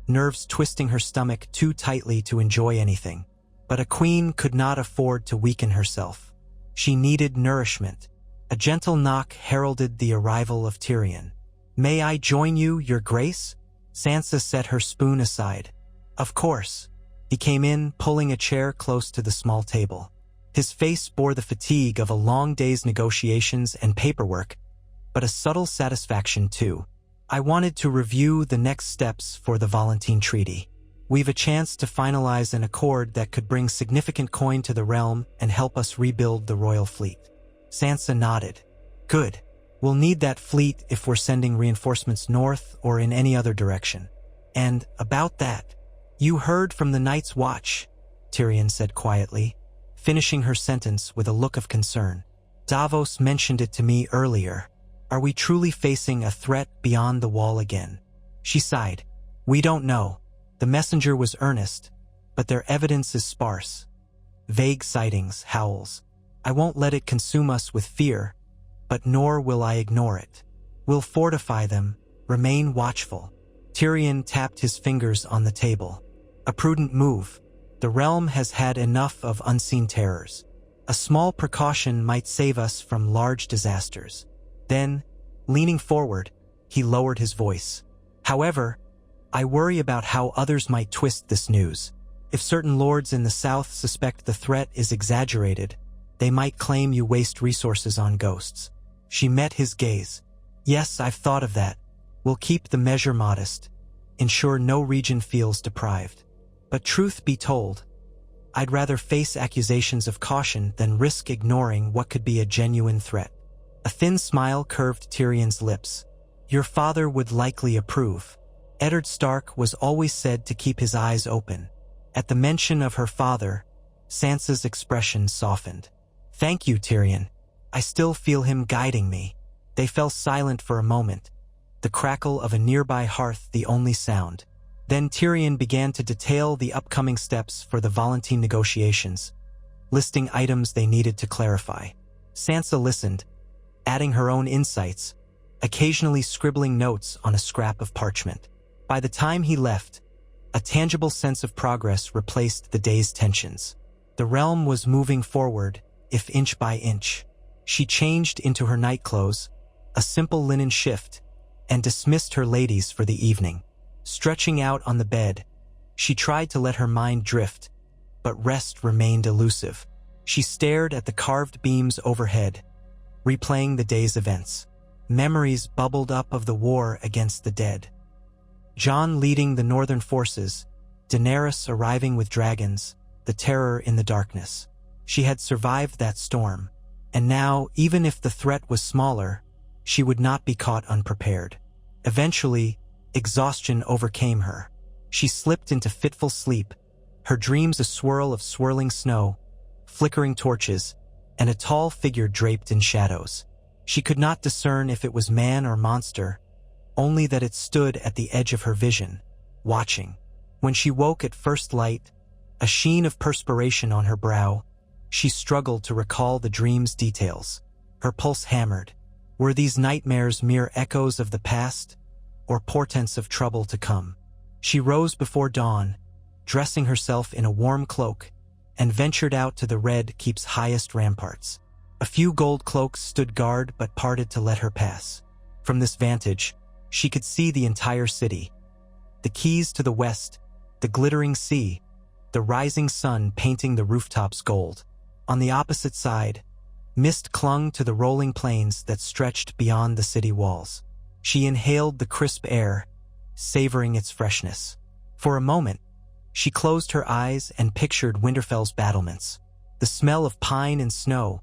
nerves twisting her stomach too tightly to enjoy anything. But a queen could not afford to weaken herself. She needed nourishment. A gentle knock heralded the arrival of Tyrion. "May I join you, your grace?" Sansa set her spoon aside. "Of course." He came in, pulling a chair close to the small table. His face bore the fatigue of a long day's negotiations and paperwork, but a subtle satisfaction too. "I wanted to review the next steps for the Valentine Treaty. We've a chance to finalize an accord that could bring significant coin to the realm and help us rebuild the royal fleet." Sansa nodded. "Good. We'll need that fleet if we're sending reinforcements north or in any other direction. And about that, you heard from the Night's Watch," Tyrion said quietly, finishing her sentence with a look of concern. "Davos mentioned it to me earlier. Are we truly facing a threat beyond the wall again?" She sighed. "We don't know." The messenger was earnest, but their evidence is sparse. Vague sightings, howls. "I won't let it consume us with fear, but nor will I ignore it. We'll fortify them, remain watchful." Tyrion tapped his fingers on the table. "A prudent move. The realm has had enough of unseen terrors. A small precaution might save us from large disasters." Then, leaning forward, he lowered his voice. "However, I worry about how others might twist this news. If certain lords in the south suspect the threat is exaggerated, they might claim you waste resources on ghosts." She met his gaze. "Yes, I've thought of that. We'll keep the measure modest, ensure no region feels deprived. But truth be told, I'd rather face accusations of caution than risk ignoring what could be a genuine threat." A thin smile curved Tyrion's lips. "Your father would likely approve." Eddard Stark was always said to keep his eyes open. At the mention of her father, Sansa's expression softened. "Thank you, Tyrion. I still feel him guiding me." They fell silent for a moment, the crackle of a nearby hearth the only sound. Then Tyrion began to detail the upcoming steps for the Valentine negotiations, listing items they needed to clarify. Sansa listened, adding her own insights, occasionally scribbling notes on a scrap of parchment. By the time he left, a tangible sense of progress replaced the day's tensions. The realm was moving forward, if inch by inch. She changed into her nightclothes, a simple linen shift, and dismissed her ladies for the evening. Stretching out on the bed, she tried to let her mind drift, but rest remained elusive. She stared at the carved beams overhead, replaying the day's events. Memories bubbled up of the war against the dead. Jon leading the northern forces, Daenerys arriving with dragons, the terror in the darkness. She had survived that storm, and now, even if the threat was smaller, she would not be caught unprepared. Eventually, exhaustion overcame her. She slipped into fitful sleep, her dreams a swirl of swirling snow, flickering torches, and a tall figure draped in shadows. She could not discern if it was man or monster, only that it stood at the edge of her vision, watching. When she woke at first light, a sheen of perspiration on her brow, she struggled to recall the dream's details. Her pulse hammered. Were these nightmares mere echoes of the past, or portents of trouble to come? She rose before dawn, dressing herself in a warm cloak and ventured out to the Red Keep's highest ramparts. A few gold cloaks stood guard but parted to let her pass. From this vantage, she could see the entire city. The quays to the west, the glittering sea, the rising sun painting the rooftops gold. On the opposite side, mist clung to the rolling plains that stretched beyond the city walls. She inhaled the crisp air, savoring its freshness. For a moment, she closed her eyes and pictured Winterfell's battlements. The smell of pine and snow,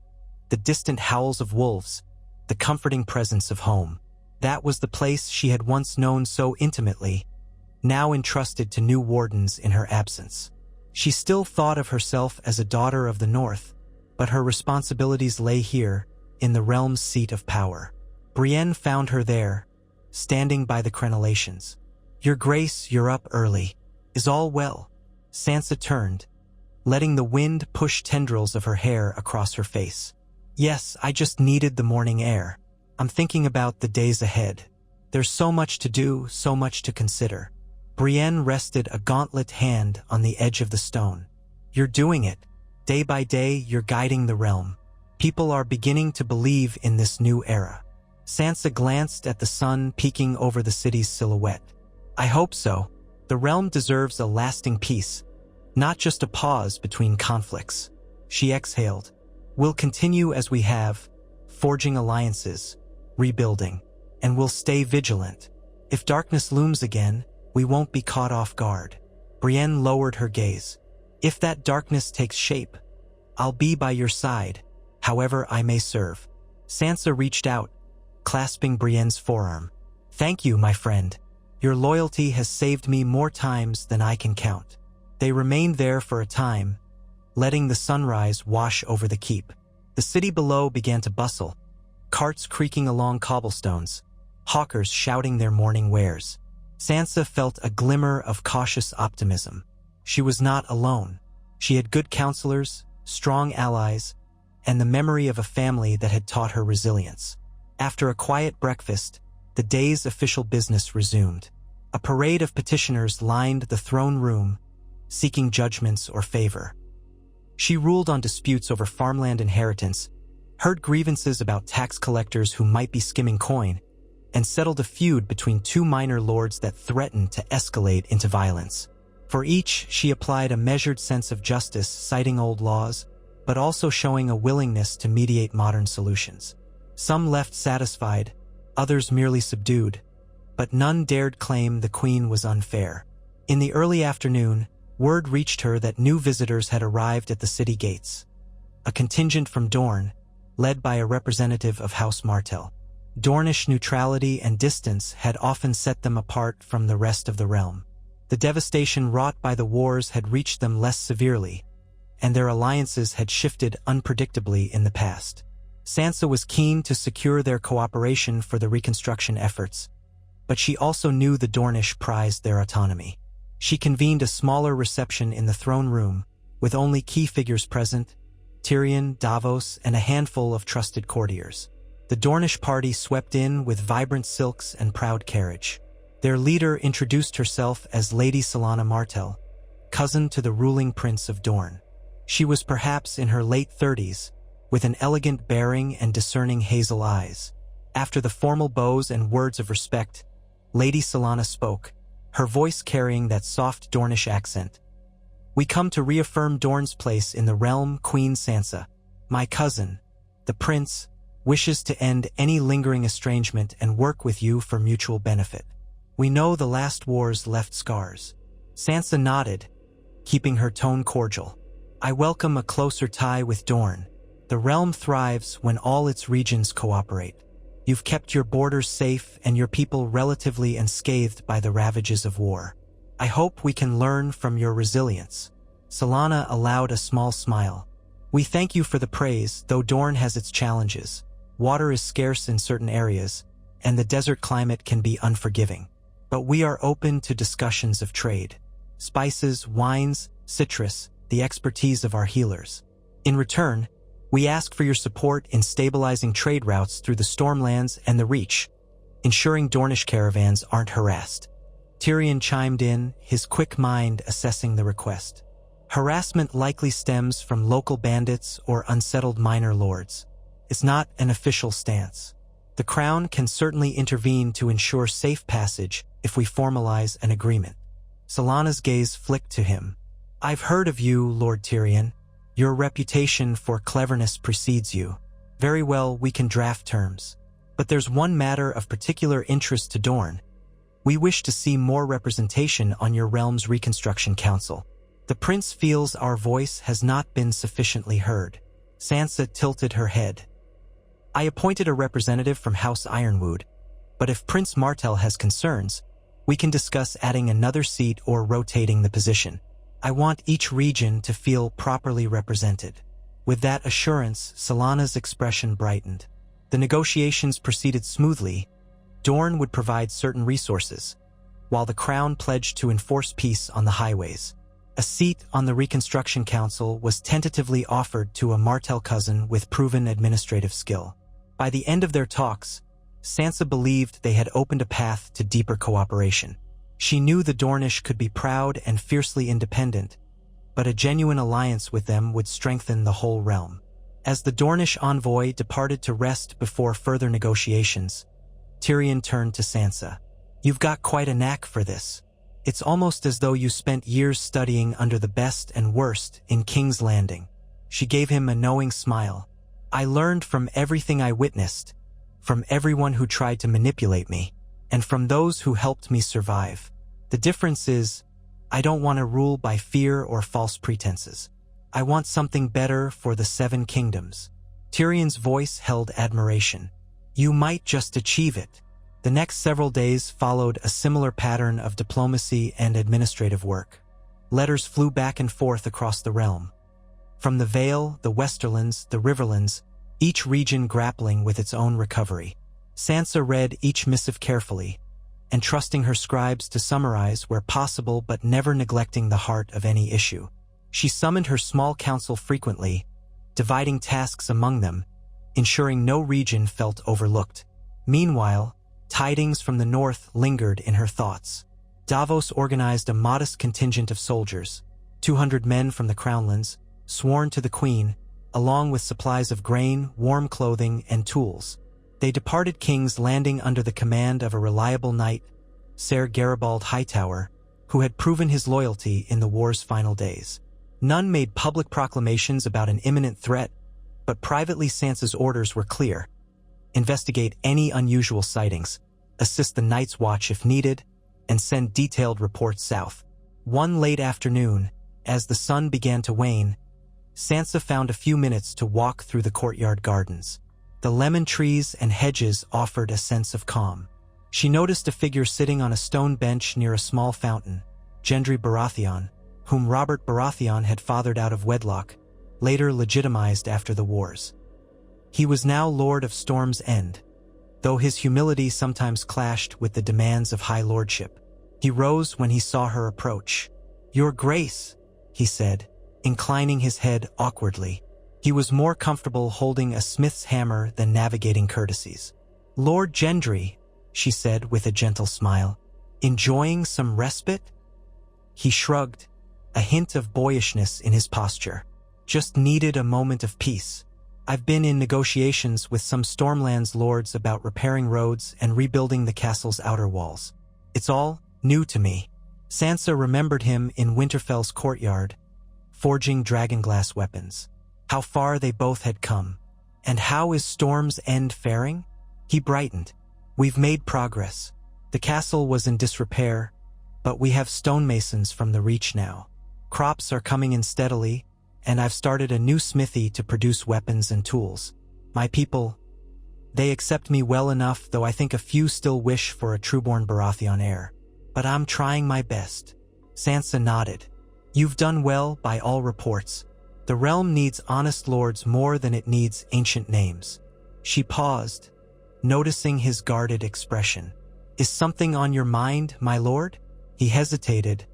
the distant howls of wolves, the comforting presence of home. That was the place she had once known so intimately, now entrusted to new wardens in her absence. She still thought of herself as a daughter of the North, but her responsibilities lay here, in the realm's seat of power. Brienne found her there, standing by the crenellations. "Your Grace, you're up early. Is all well?" Sansa turned, letting the wind push tendrils of her hair across her face. "Yes, I just needed the morning air. I'm thinking about the days ahead. There's so much to do, so much to consider." Brienne rested a gauntlet hand on the edge of the stone. "You're doing it. Day by day, you're guiding the realm. People are beginning to believe in this new era." Sansa glanced at the sun peeking over the city's silhouette. "I hope so. The realm deserves a lasting peace, not just a pause between conflicts." She exhaled. "We'll continue as we have, forging alliances, rebuilding, and we'll stay vigilant. If darkness looms again, we won't be caught off guard." Brienne lowered her gaze. "If that darkness takes shape, I'll be by your side, however I may serve." Sansa reached out, clasping Brienne's forearm. "Thank you, my friend. Your loyalty has saved me more times than I can count." They remained there for a time, letting the sunrise wash over the keep. The city below began to bustle, carts creaking along cobblestones, hawkers shouting their morning wares. Sansa felt a glimmer of cautious optimism. She was not alone. She had good counselors, strong allies, and the memory of a family that had taught her resilience. After a quiet breakfast, the day's official business resumed. A parade of petitioners lined the throne room, seeking judgments or favor. She ruled on disputes over farmland inheritance, heard grievances about tax collectors who might be skimming coin, and settled a feud between two minor lords that threatened to escalate into violence. For each, she applied a measured sense of justice, citing old laws, but also showing a willingness to mediate modern solutions. Some left satisfied, others merely subdued, but none dared claim the queen was unfair. In the early afternoon, word reached her that new visitors had arrived at the city gates. A contingent from Dorne, led by a representative of House Martell. Dornish neutrality and distance had often set them apart from the rest of the realm. The devastation wrought by the wars had reached them less severely, and their alliances had shifted unpredictably in the past. Sansa was keen to secure their cooperation for the reconstruction efforts, but she also knew the Dornish prized their autonomy. She convened a smaller reception in the throne room, with only key figures present: Tyrion, Davos, and a handful of trusted courtiers. The Dornish party swept in with vibrant silks and proud carriage. Their leader introduced herself as Lady Celaena Martell, cousin to the ruling prince of Dorne. She was perhaps in her late 30s, with an elegant bearing and discerning hazel eyes. After the formal bows and words of respect, Lady Celaena spoke, her voice carrying that soft Dornish accent. "We come to reaffirm Dorne's place in the realm. Queen Sansa, my cousin, the prince, wishes to end any lingering estrangement and work with you for mutual benefit. We know the last wars left scars." Sansa nodded, keeping her tone cordial. "I welcome a closer tie with Dorne. The realm thrives when all its regions cooperate. You've kept your borders safe and your people relatively unscathed by the ravages of war. I hope we can learn from your resilience." Celaena allowed a small smile. "We thank you for the praise, though Dorne has its challenges. Water is scarce in certain areas, and the desert climate can be unforgiving. But we are open to discussions of trade. Spices, wines, citrus, the expertise of our healers. In return, we ask for your support in stabilizing trade routes through the Stormlands and the Reach, ensuring Dornish caravans aren't harassed." Tyrion chimed in, his quick mind assessing the request. Harassment likely stems from local bandits or unsettled minor lords. It's not an official stance. The Crown can certainly intervene to ensure safe passage if we formalize an agreement. Celaena's gaze flicked to him. I've heard of you, Lord Tyrion. Your reputation for cleverness precedes you. Very well, we can draft terms. But there's one matter of particular interest to Dorne. We wish to see more representation on your realm's Reconstruction Council. The prince feels our voice has not been sufficiently heard. Sansa tilted her head. I appointed a representative from House Ironwood, but if Prince Martell has concerns, we can discuss adding another seat or rotating the position. I want each region to feel properly represented. With that assurance, Celaena's expression brightened. The negotiations proceeded smoothly. Dorne would provide certain resources, while the Crown pledged to enforce peace on the highways. A seat on the Reconstruction Council was tentatively offered to a Martell cousin with proven administrative skill. By the end of their talks, Sansa believed they had opened a path to deeper cooperation. She knew the Dornish could be proud and fiercely independent, but a genuine alliance with them would strengthen the whole realm. As the Dornish envoy departed to rest before further negotiations, Tyrion turned to Sansa. You've got quite a knack for this. It's almost as though you spent years studying under the best and worst in King's Landing. She gave him a knowing smile. I learned from everything I witnessed, from everyone who tried to manipulate me, and from those who helped me survive. The difference is, I don't want to rule by fear or false pretenses. I want something better for the Seven Kingdoms. Tyrion's voice held admiration. You might just achieve it. The next several days followed a similar pattern of diplomacy and administrative work. Letters flew back and forth across the realm. From the Vale, the Westerlands, the Riverlands, each region grappling with its own recovery. Sansa read each missive carefully, entrusting her scribes to summarize where possible but never neglecting the heart of any issue. She summoned her small council frequently, dividing tasks among them, ensuring no region felt overlooked. Meanwhile, tidings from the north lingered in her thoughts. Davos organized a modest contingent of soldiers, 200 men from the Crownlands, sworn to the Queen, along with supplies of grain, warm clothing, and tools. They departed King's Landing under the command of a reliable knight, Ser Garibald Hightower, who had proven his loyalty in the war's final days. None made public proclamations about an imminent threat, but privately Sansa's orders were clear. Investigate any unusual sightings, assist the Night's Watch if needed, and send detailed reports south. One late afternoon, as the sun began to wane, Sansa found a few minutes to walk through the courtyard gardens. The lemon trees and hedges offered a sense of calm. She noticed a figure sitting on a stone bench near a small fountain, Gendry Baratheon, whom Robert Baratheon had fathered out of wedlock, later legitimized after the wars. He was now Lord of Storm's End, though his humility sometimes clashed with the demands of high lordship. He rose when he saw her approach. "Your Grace," he said, inclining his head awkwardly. He was more comfortable holding a smith's hammer than navigating courtesies. "Lord Gendry," she said with a gentle smile, "enjoying some respite?" He shrugged, a hint of boyishness in his posture. "Just needed a moment of peace. I've been in negotiations with some Stormlands lords about repairing roads and rebuilding the castle's outer walls. It's all new to me." Sansa remembered him in Winterfell's courtyard, forging dragonglass weapons. How far they both had come. "And how is Storm's End faring?" He brightened. "We've made progress. The castle was in disrepair, but we have stonemasons from the Reach now. Crops are coming in steadily, and I've started a new smithy to produce weapons and tools. My people, they accept me well enough, though I think a few still wish for a trueborn Baratheon heir. But I'm trying my best." Sansa nodded. "You've done well by all reports. The realm needs honest lords more than it needs ancient names." She paused, noticing his guarded expression. "Is something on your mind, my lord?" He hesitated,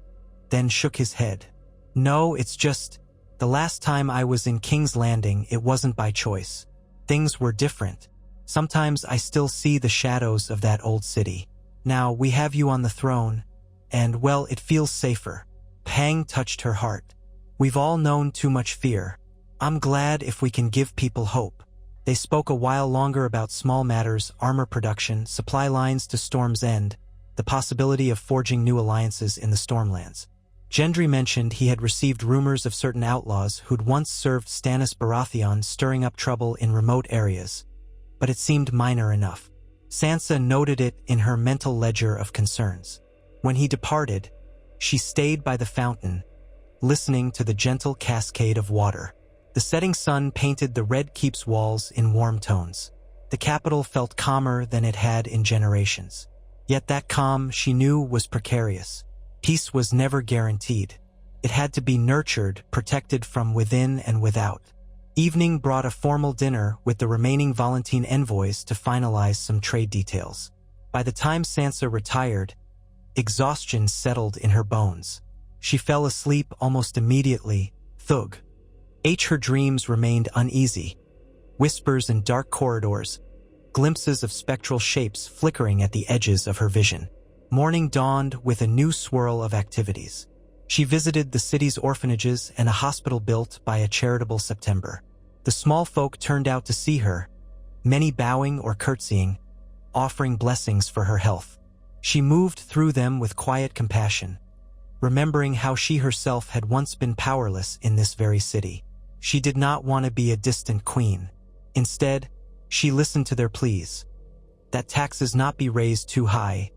then shook his head. "No, it's just, the last time I was in King's Landing, it wasn't by choice. Things were different. Sometimes I still see the shadows of that old city. Now we have you on the throne, and, well, it feels safer." Pang touched her heart. We've all known too much fear. I'm glad if we can give people hope." They spoke a while longer about small matters, armor production, supply lines to Storm's End, the possibility of forging new alliances in the Stormlands. Gendry mentioned he had received rumors of certain outlaws who'd once served Stannis Baratheon stirring up trouble in remote areas, but it seemed minor enough. Sansa noted it in her mental ledger of concerns. When he departed, she stayed by the fountain, listening to the gentle cascade of water. The setting sun painted the Red Keep's walls in warm tones. The capital felt calmer than it had in generations. Yet that calm, she knew, was precarious. Peace was never guaranteed. It had to be nurtured, protected from within and without. Evening brought a formal dinner with the remaining Volantene envoys to finalize some trade details. By the time Sansa retired, exhaustion settled in her bones. She fell asleep almost immediately. Thug. Her dreams remained uneasy. Whispers in dark corridors, glimpses of spectral shapes flickering at the edges of her vision. Morning dawned with a new swirl of activities. She visited the city's orphanages and a hospital built by a charitable September. The small folk turned out to see her, many bowing or curtsying, offering blessings for her health. She moved through them with quiet compassion, remembering how she herself had once been powerless in this very city. She did not want to be a distant queen. Instead, she listened to their pleas, that taxes not be raised too high,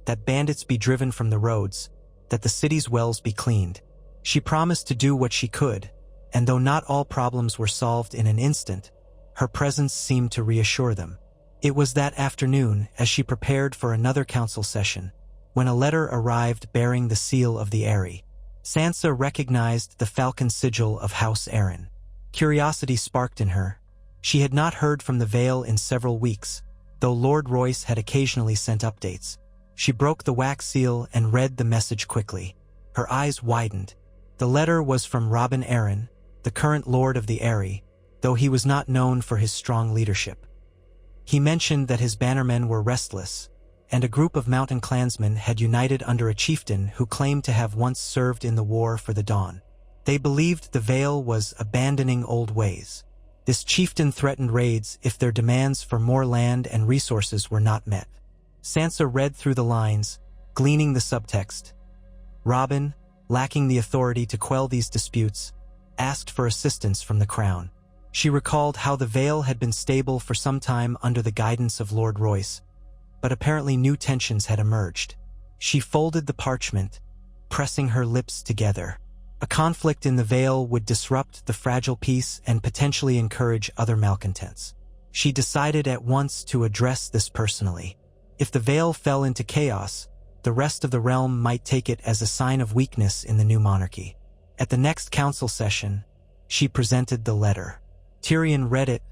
that bandits be driven from the roads, that the city's wells be cleaned. She promised to do what she could, and though not all problems were solved in an instant, her presence seemed to reassure them. It was that afternoon, as she prepared for another council session, when a letter arrived bearing the seal of the Eyrie. Sansa recognized the falcon sigil of House Arryn. Curiosity sparked in her. She had not heard from the Vale in several weeks, though Lord Royce had occasionally sent updates. She broke the wax seal and read the message quickly. Her eyes widened. The letter was from Robin Arryn, the current Lord of the Eyrie, though he was not known for his strong leadership. He mentioned that his bannermen were restless, and a group of mountain clansmen had united under a chieftain who claimed to have once served in the War for the Dawn. They believed the Vale was abandoning old ways. This chieftain threatened raids if their demands for more land and resources were not met. Sansa read through the lines, gleaning the subtext. Robin, lacking the authority to quell these disputes, asked for assistance from the crown. She recalled how the Vale had been stable for some time under the guidance of Lord Royce, but apparently new tensions had emerged. She folded the parchment, pressing her lips together. A conflict in the Vale would disrupt the fragile peace and potentially encourage other malcontents. She decided at once to address this personally. If the Vale fell into chaos, the rest of the realm might take it as a sign of weakness in the new monarchy. At the next council session, she presented the letter. Tyrion read it,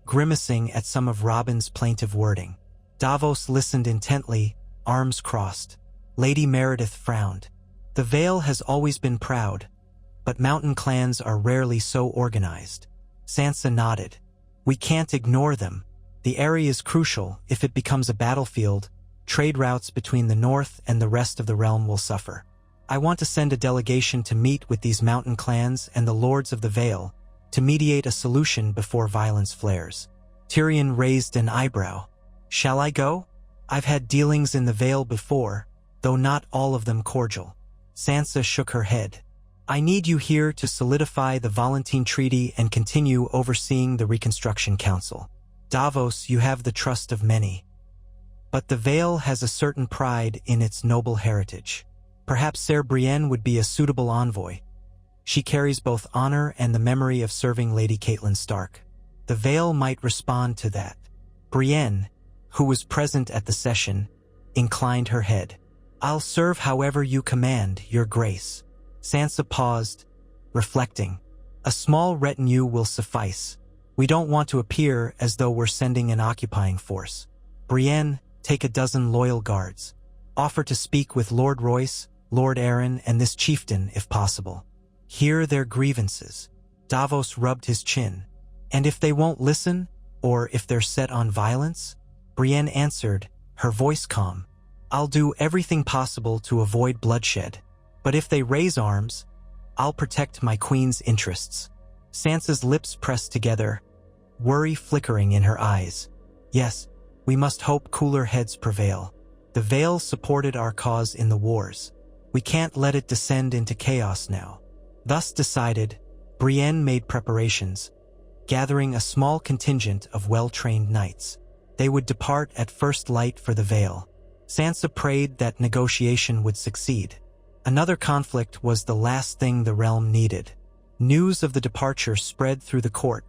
grimacing at some of Robin's plaintive wording. Davos listened intently, arms crossed. Lady Meredith frowned. The Vale has always been proud, but mountain clans are rarely so organized. Sansa nodded. We can't ignore them. The area is crucial. If it becomes a battlefield, trade routes between the north and the rest of the realm will suffer. I want to send a delegation to meet with these mountain clans and the lords of the Vale to mediate a solution before violence flares. Tyrion raised an eyebrow. Shall I go? I've had dealings in the Vale before, though not all of them cordial. Sansa shook her head. I need you here to solidify the Volantene Treaty and continue overseeing the Reconstruction Council. Davos, you have the trust of many. But the Vale has a certain pride in its noble heritage. Perhaps Ser Brienne would be a suitable envoy. She carries both honor and the memory of serving Lady Catelyn Stark. The Vale might respond to that. Brienne, who was present at the session, inclined her head. I'll serve however you command, Your Grace. Sansa paused, reflecting. A small retinue will suffice. We don't want to appear as though we're sending an occupying force. Brienne, take a dozen loyal guards. Offer to speak with Lord Royce, Lord Arryn, and this chieftain, if possible. Hear their grievances. Davos rubbed his chin. And if they won't listen, or if they're set on violence? Brienne answered, her voice calm. I'll do everything possible to avoid bloodshed. But if they raise arms, I'll protect my queen's interests." Sansa's lips pressed together, worry flickering in her eyes. "Yes, we must hope cooler heads prevail. The Vale supported our cause in the wars. We can't let it descend into chaos now." Thus decided, Brienne made preparations, gathering a small contingent of well-trained knights. They would depart at first light for the Vale. Sansa prayed that negotiation would succeed. Another conflict was the last thing the realm needed. News of the departure spread through the court,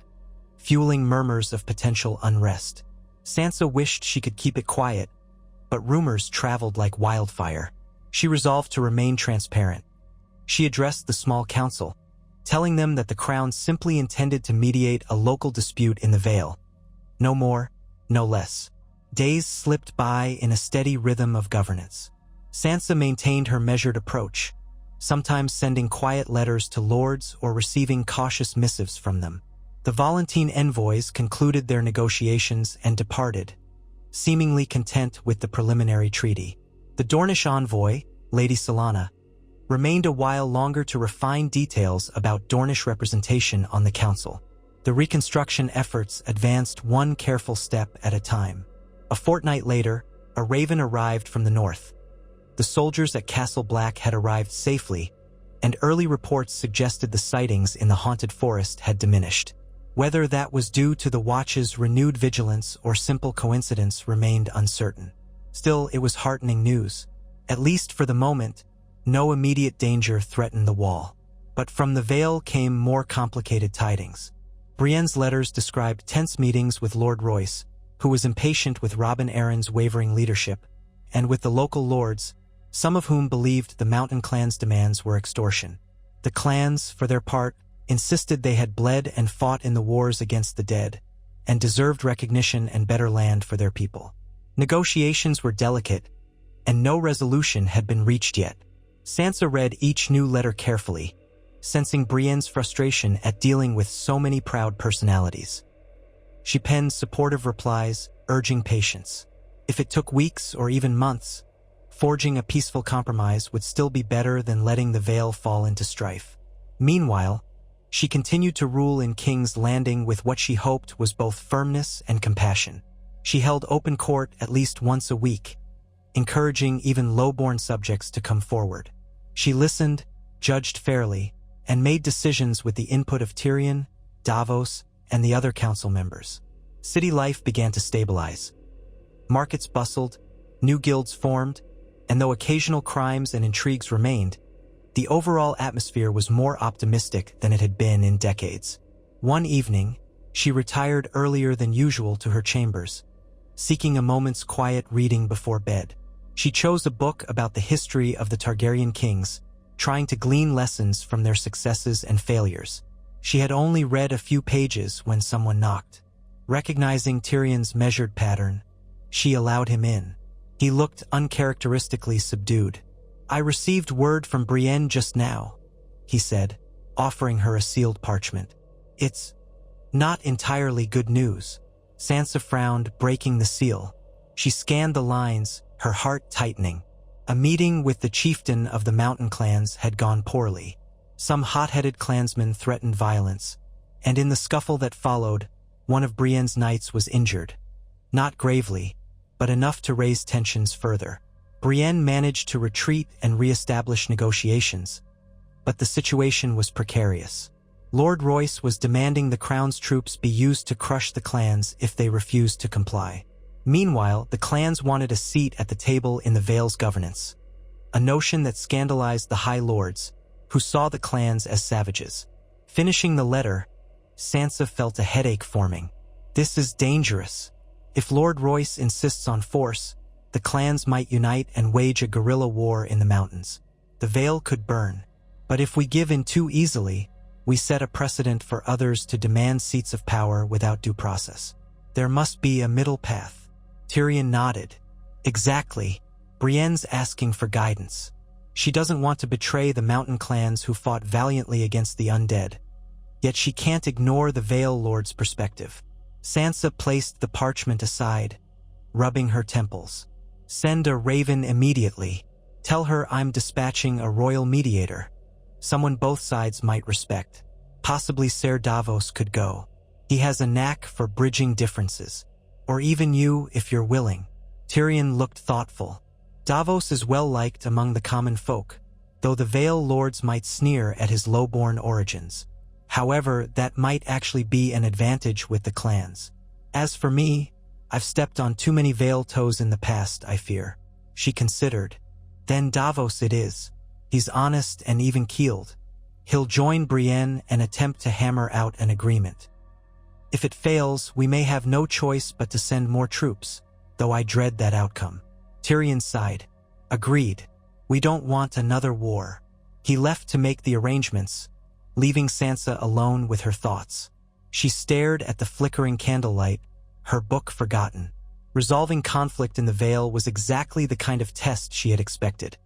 fueling murmurs of potential unrest. Sansa wished she could keep it quiet, but rumors traveled like wildfire. She resolved to remain transparent. She addressed the small council, telling them that the crown simply intended to mediate a local dispute in the Vale. No more, no less. Days slipped by in a steady rhythm of governance. Sansa maintained her measured approach, sometimes sending quiet letters to lords or receiving cautious missives from them. The Valentine envoys concluded their negotiations and departed, seemingly content with the preliminary treaty. The Dornish envoy, Lady Celaena, remained a while longer to refine details about Dornish representation on the council. The reconstruction efforts advanced one careful step at a time. A fortnight later, a raven arrived from the north. The soldiers at Castle Black had arrived safely, and early reports suggested the sightings in the haunted forest had diminished. Whether that was due to the Watch's renewed vigilance or simple coincidence remained uncertain. Still, it was heartening news. At least for the moment, no immediate danger threatened the wall. But from the Vale came more complicated tidings. Brienne's letters described tense meetings with Lord Royce, who was impatient with Robin Arryn's wavering leadership, and with the local lords, some of whom believed the Mountain Clan's demands were extortion. The clans, for their part, insisted they had bled and fought in the wars against the dead, and deserved recognition and better land for their people. Negotiations were delicate, and no resolution had been reached yet. Sansa read each new letter carefully, sensing Brienne's frustration at dealing with so many proud personalities. She penned supportive replies, urging patience. If it took weeks or even months, forging a peaceful compromise would still be better than letting the Vale fall into strife. Meanwhile, she continued to rule in King's Landing with what she hoped was both firmness and compassion. She held open court at least once a week, encouraging even low-born subjects to come forward. She listened, judged fairly, and made decisions with the input of Tyrion, Davos, and the other council members. City life began to stabilize. Markets bustled, new guilds formed, and though occasional crimes and intrigues remained, the overall atmosphere was more optimistic than it had been in decades. One evening, she retired earlier than usual to her chambers, seeking a moment's quiet reading before bed. She chose a book about the history of the Targaryen kings, trying to glean lessons from their successes and failures. She had only read a few pages when someone knocked. Recognizing Tyrion's measured pattern, she allowed him in. He looked uncharacteristically subdued. "I received word from Brienne just now," he said, offering her a sealed parchment. "It's not entirely good news." Sansa frowned, breaking the seal. She scanned the lines, her heart tightening. A meeting with the chieftain of the mountain clans had gone poorly. Some hot-headed clansmen threatened violence, and in the scuffle that followed, one of Brienne's knights was injured. Not gravely, but enough to raise tensions further. Brienne managed to retreat and re-establish negotiations, but the situation was precarious. Lord Royce was demanding the crown's troops be used to crush the clans if they refused to comply. Meanwhile, the clans wanted a seat at the table in the Vale's governance, a notion that scandalized the High Lords, who saw the clans as savages. Finishing the letter, Sansa felt a headache forming. This is dangerous. If Lord Royce insists on force, the clans might unite and wage a guerrilla war in the mountains. The Vale could burn. But if we give in too easily, we set a precedent for others to demand seats of power without due process. There must be a middle path. Tyrion nodded. Exactly. Brienne's asking for guidance. She doesn't want to betray the mountain clans who fought valiantly against the undead. Yet she can't ignore the Vale Lord's perspective. Sansa placed the parchment aside, rubbing her temples. "Send a raven immediately. Tell her I'm dispatching a royal mediator." someone both sides might respect. Possibly Ser Davos could go. He has a knack for bridging differences. Or even you, if you're willing. Tyrion looked thoughtful. Davos is well-liked among the common folk, though the Vale lords might sneer at his low-born origins. However, that might actually be an advantage with the clans. As for me, I've stepped on too many Vale toes in the past, I fear. She considered. Then Davos it is. He's honest and even-keeled. He'll join Brienne and attempt to hammer out an agreement. If it fails, we may have no choice but to send more troops, though I dread that outcome. Tyrion sighed. Agreed. We don't want another war. He left to make the arrangements, leaving Sansa alone with her thoughts. She stared at the flickering candlelight, her book forgotten. Resolving conflict in the Vale was exactly the kind of test she had expected.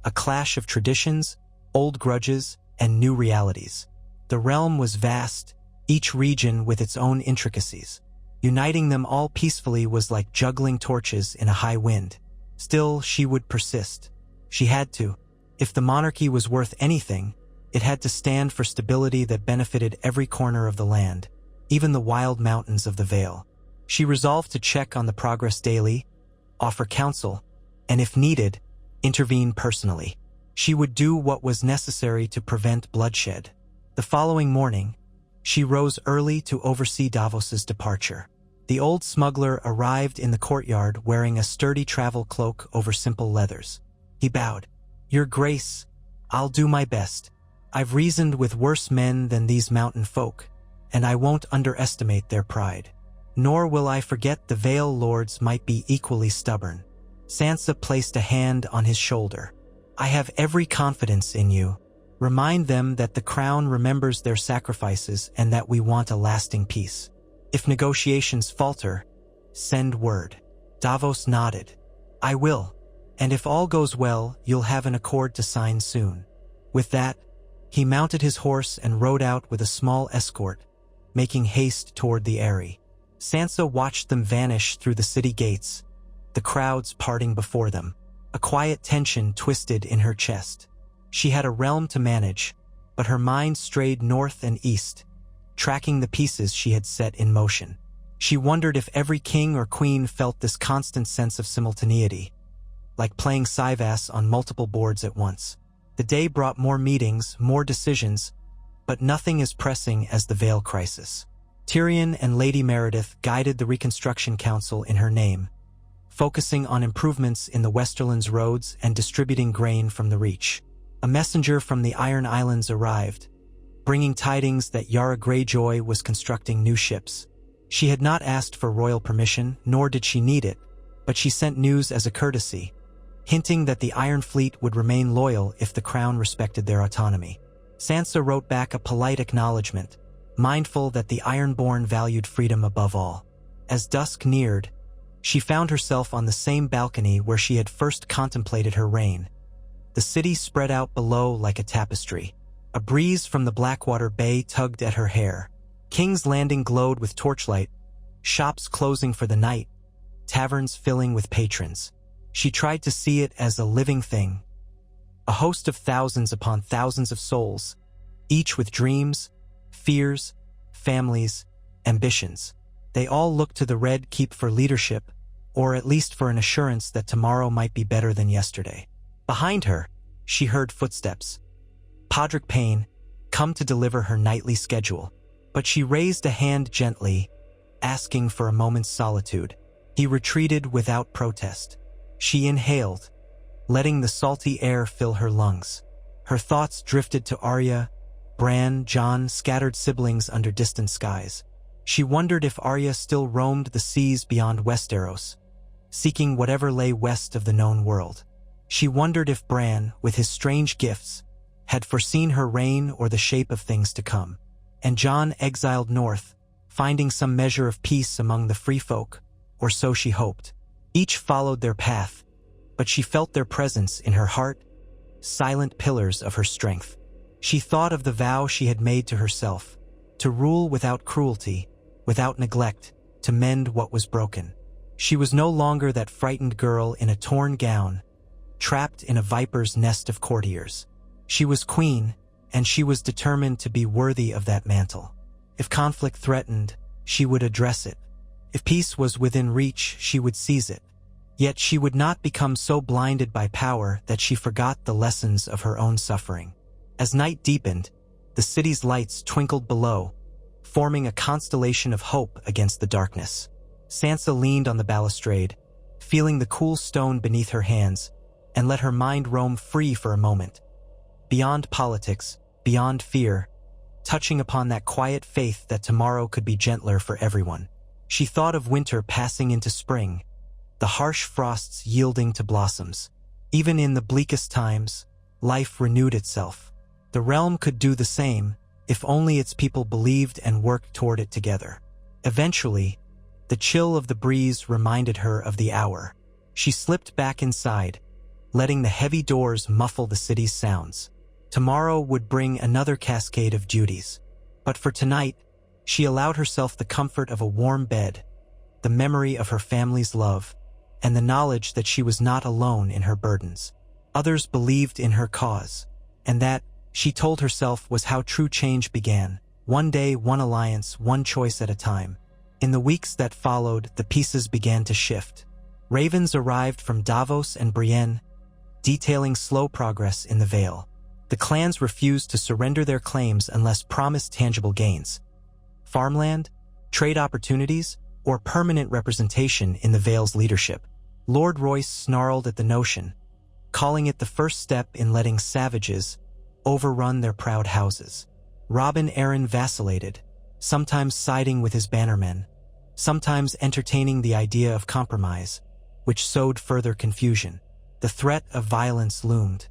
A clash of traditions, old grudges, and new realities. The realm was vast, each region with its own intricacies. Uniting them all peacefully was like juggling torches in a high wind. Still, she would persist. She had to. If the monarchy was worth anything, it had to stand for stability that benefited every corner of the land, even the wild mountains of the Vale. She resolved to check on the progress daily, offer counsel, and if needed, intervene personally. She would do what was necessary to prevent bloodshed. The following morning, she rose early to oversee Davos's departure. The old smuggler arrived in the courtyard wearing a sturdy travel cloak over simple leathers. He bowed. Your Grace, I'll do my best. I've reasoned with worse men than these mountain folk, and I won't underestimate their pride. Nor will I forget the Vale lords might be equally stubborn. Sansa placed a hand on his shoulder. I have every confidence in you. Remind them that the crown remembers their sacrifices and that we want a lasting peace. If negotiations falter, send word. Davos nodded. I will. And if all goes well, you'll have an accord to sign soon. With that, he mounted his horse and rode out with a small escort, making haste toward the Eyrie. Sansa watched them vanish through the city gates, the crowds parting before them. A quiet tension twisted in her chest. She had a realm to manage, but her mind strayed north and east, tracking the pieces she had set in motion. She wondered if every king or queen felt this constant sense of simultaneity, like playing Sivas on multiple boards at once. The day brought more meetings, more decisions, but nothing as pressing as the Vale crisis. Tyrion and Lady Meredith guided the Reconstruction Council in her name, focusing on improvements in the Westerland's roads and distributing grain from the Reach. A messenger from the Iron Islands arrived, bringing tidings that Yara Greyjoy was constructing new ships. She had not asked for royal permission, nor did she need it, but she sent news as a courtesy, hinting that the Iron Fleet would remain loyal if the crown respected their autonomy. Sansa wrote back a polite acknowledgement, mindful that the Ironborn valued freedom above all. As dusk neared, she found herself on the same balcony where she had first contemplated her reign. The city spread out below like a tapestry. A breeze from the Blackwater Bay tugged at her hair. King's Landing glowed with torchlight, shops closing for the night, taverns filling with patrons. She tried to see it as a living thing, a host of thousands upon thousands of souls, each with dreams, fears, families, ambitions. They all looked to the Red Keep for leadership, or at least for an assurance that tomorrow might be better than yesterday. Behind her, she heard footsteps. Podrick Payne, come to deliver her nightly schedule. But she raised a hand gently, asking for a moment's solitude. He retreated without protest. She inhaled, letting the salty air fill her lungs. Her thoughts drifted to Arya, Bran, Jon, scattered siblings under distant skies. She wondered if Arya still roamed the seas beyond Westeros, seeking whatever lay west of the known world. She wondered if Bran, with his strange gifts, had foreseen her reign or the shape of things to come. And Jon exiled north, finding some measure of peace among the free folk, or so she hoped. Each followed their path, but she felt their presence in her heart, silent pillars of her strength. She thought of the vow she had made to herself, to rule without cruelty, without neglect, to mend what was broken. She was no longer that frightened girl in a torn gown, trapped in a viper's nest of courtiers. She was queen, and she was determined to be worthy of that mantle. If conflict threatened, she would address it. If peace was within reach, she would seize it. Yet she would not become so blinded by power that she forgot the lessons of her own suffering. As night deepened, the city's lights twinkled below, forming a constellation of hope against the darkness. Sansa leaned on the balustrade, feeling the cool stone beneath her hands, and let her mind roam free for a moment. Beyond politics, beyond fear, touching upon that quiet faith that tomorrow could be gentler for everyone. She thought of winter passing into spring, the harsh frosts yielding to blossoms. Even in the bleakest times, life renewed itself. The realm could do the same, if only its people believed and worked toward it together. Eventually, the chill of the breeze reminded her of the hour. She slipped back inside, letting the heavy doors muffle the city's sounds. Tomorrow would bring another cascade of duties. But for tonight, she allowed herself the comfort of a warm bed, the memory of her family's love, and the knowledge that she was not alone in her burdens. Others believed in her cause, and that, she told herself, was how true change began. One day, one alliance, one choice at a time. In the weeks that followed, the pieces began to shift. Ravens arrived from Davos and Brienne, detailing slow progress in the Vale. The clans refused to surrender their claims unless promised tangible gains. Farmland, trade opportunities, or permanent representation in the Vale's leadership. Lord Royce snarled at the notion, calling it the first step in letting savages overrun their proud houses. Robin Arryn vacillated, sometimes siding with his bannermen, sometimes entertaining the idea of compromise, which sowed further confusion. The threat of violence loomed.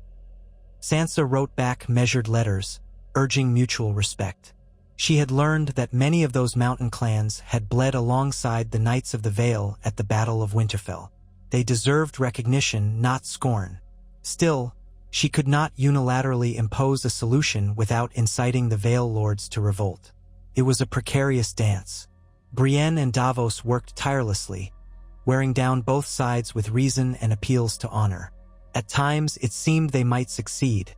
Sansa wrote back measured letters, urging mutual respect. She had learned that many of those mountain clans had bled alongside the Knights of the Vale at the Battle of Winterfell. They deserved recognition, not scorn. Still, she could not unilaterally impose a solution without inciting the Vale Lords to revolt. It was a precarious dance. Brienne and Davos worked tirelessly, wearing down both sides with reason and appeals to honor. At times, it seemed they might succeed.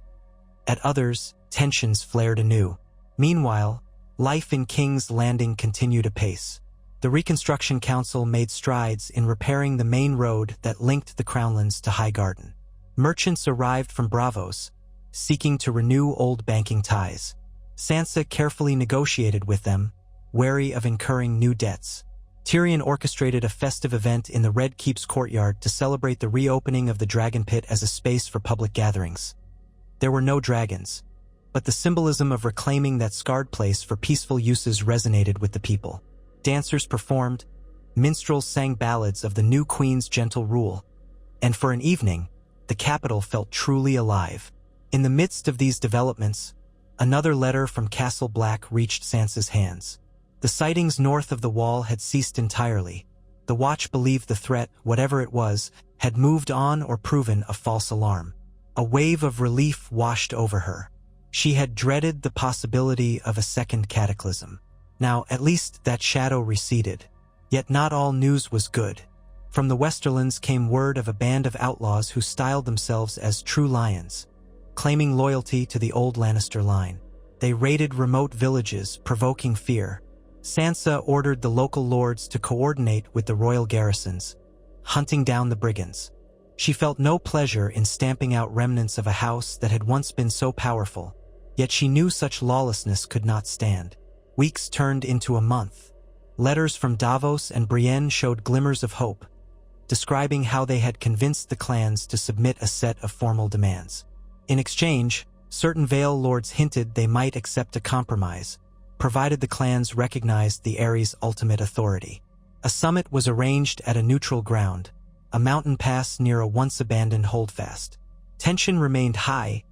At others, tensions flared anew. Meanwhile, life in King's Landing continued apace. The Reconstruction Council made strides in repairing the main road that linked the Crownlands to Highgarden. Merchants arrived from Braavos, seeking to renew old banking ties. Sansa carefully negotiated with them, wary of incurring new debts. Tyrion orchestrated a festive event in the Red Keep's courtyard to celebrate the reopening of the Dragon Pit as a space for public gatherings. There were no dragons, but the symbolism of reclaiming that scarred place for peaceful uses resonated with the people. Dancers performed, minstrels sang ballads of the new queen's gentle rule, and for an evening, the capital felt truly alive. In the midst of these developments, another letter from Castle Black reached Sansa's hands. The sightings north of the wall had ceased entirely. The Watch believed the threat, whatever it was, had moved on or proven a false alarm. A wave of relief washed over her. She had dreaded the possibility of a second cataclysm. Now, at least that shadow receded. Yet not all news was good. From the Westerlands came word of a band of outlaws who styled themselves as True Lions, claiming loyalty to the old Lannister line. They raided remote villages, provoking fear. Sansa ordered the local lords to coordinate with the royal garrisons, hunting down the brigands. She felt no pleasure in stamping out remnants of a house that had once been so powerful, yet she knew such lawlessness could not stand. Weeks turned into a month. Letters from Davos and Brienne showed glimmers of hope, describing how they had convinced the clans to submit a set of formal demands. In exchange, certain Vale lords hinted they might accept a compromise, provided the clans recognized the Aeries' ultimate authority. A summit was arranged at a neutral ground, a mountain pass near a once-abandoned holdfast. Tension remained high,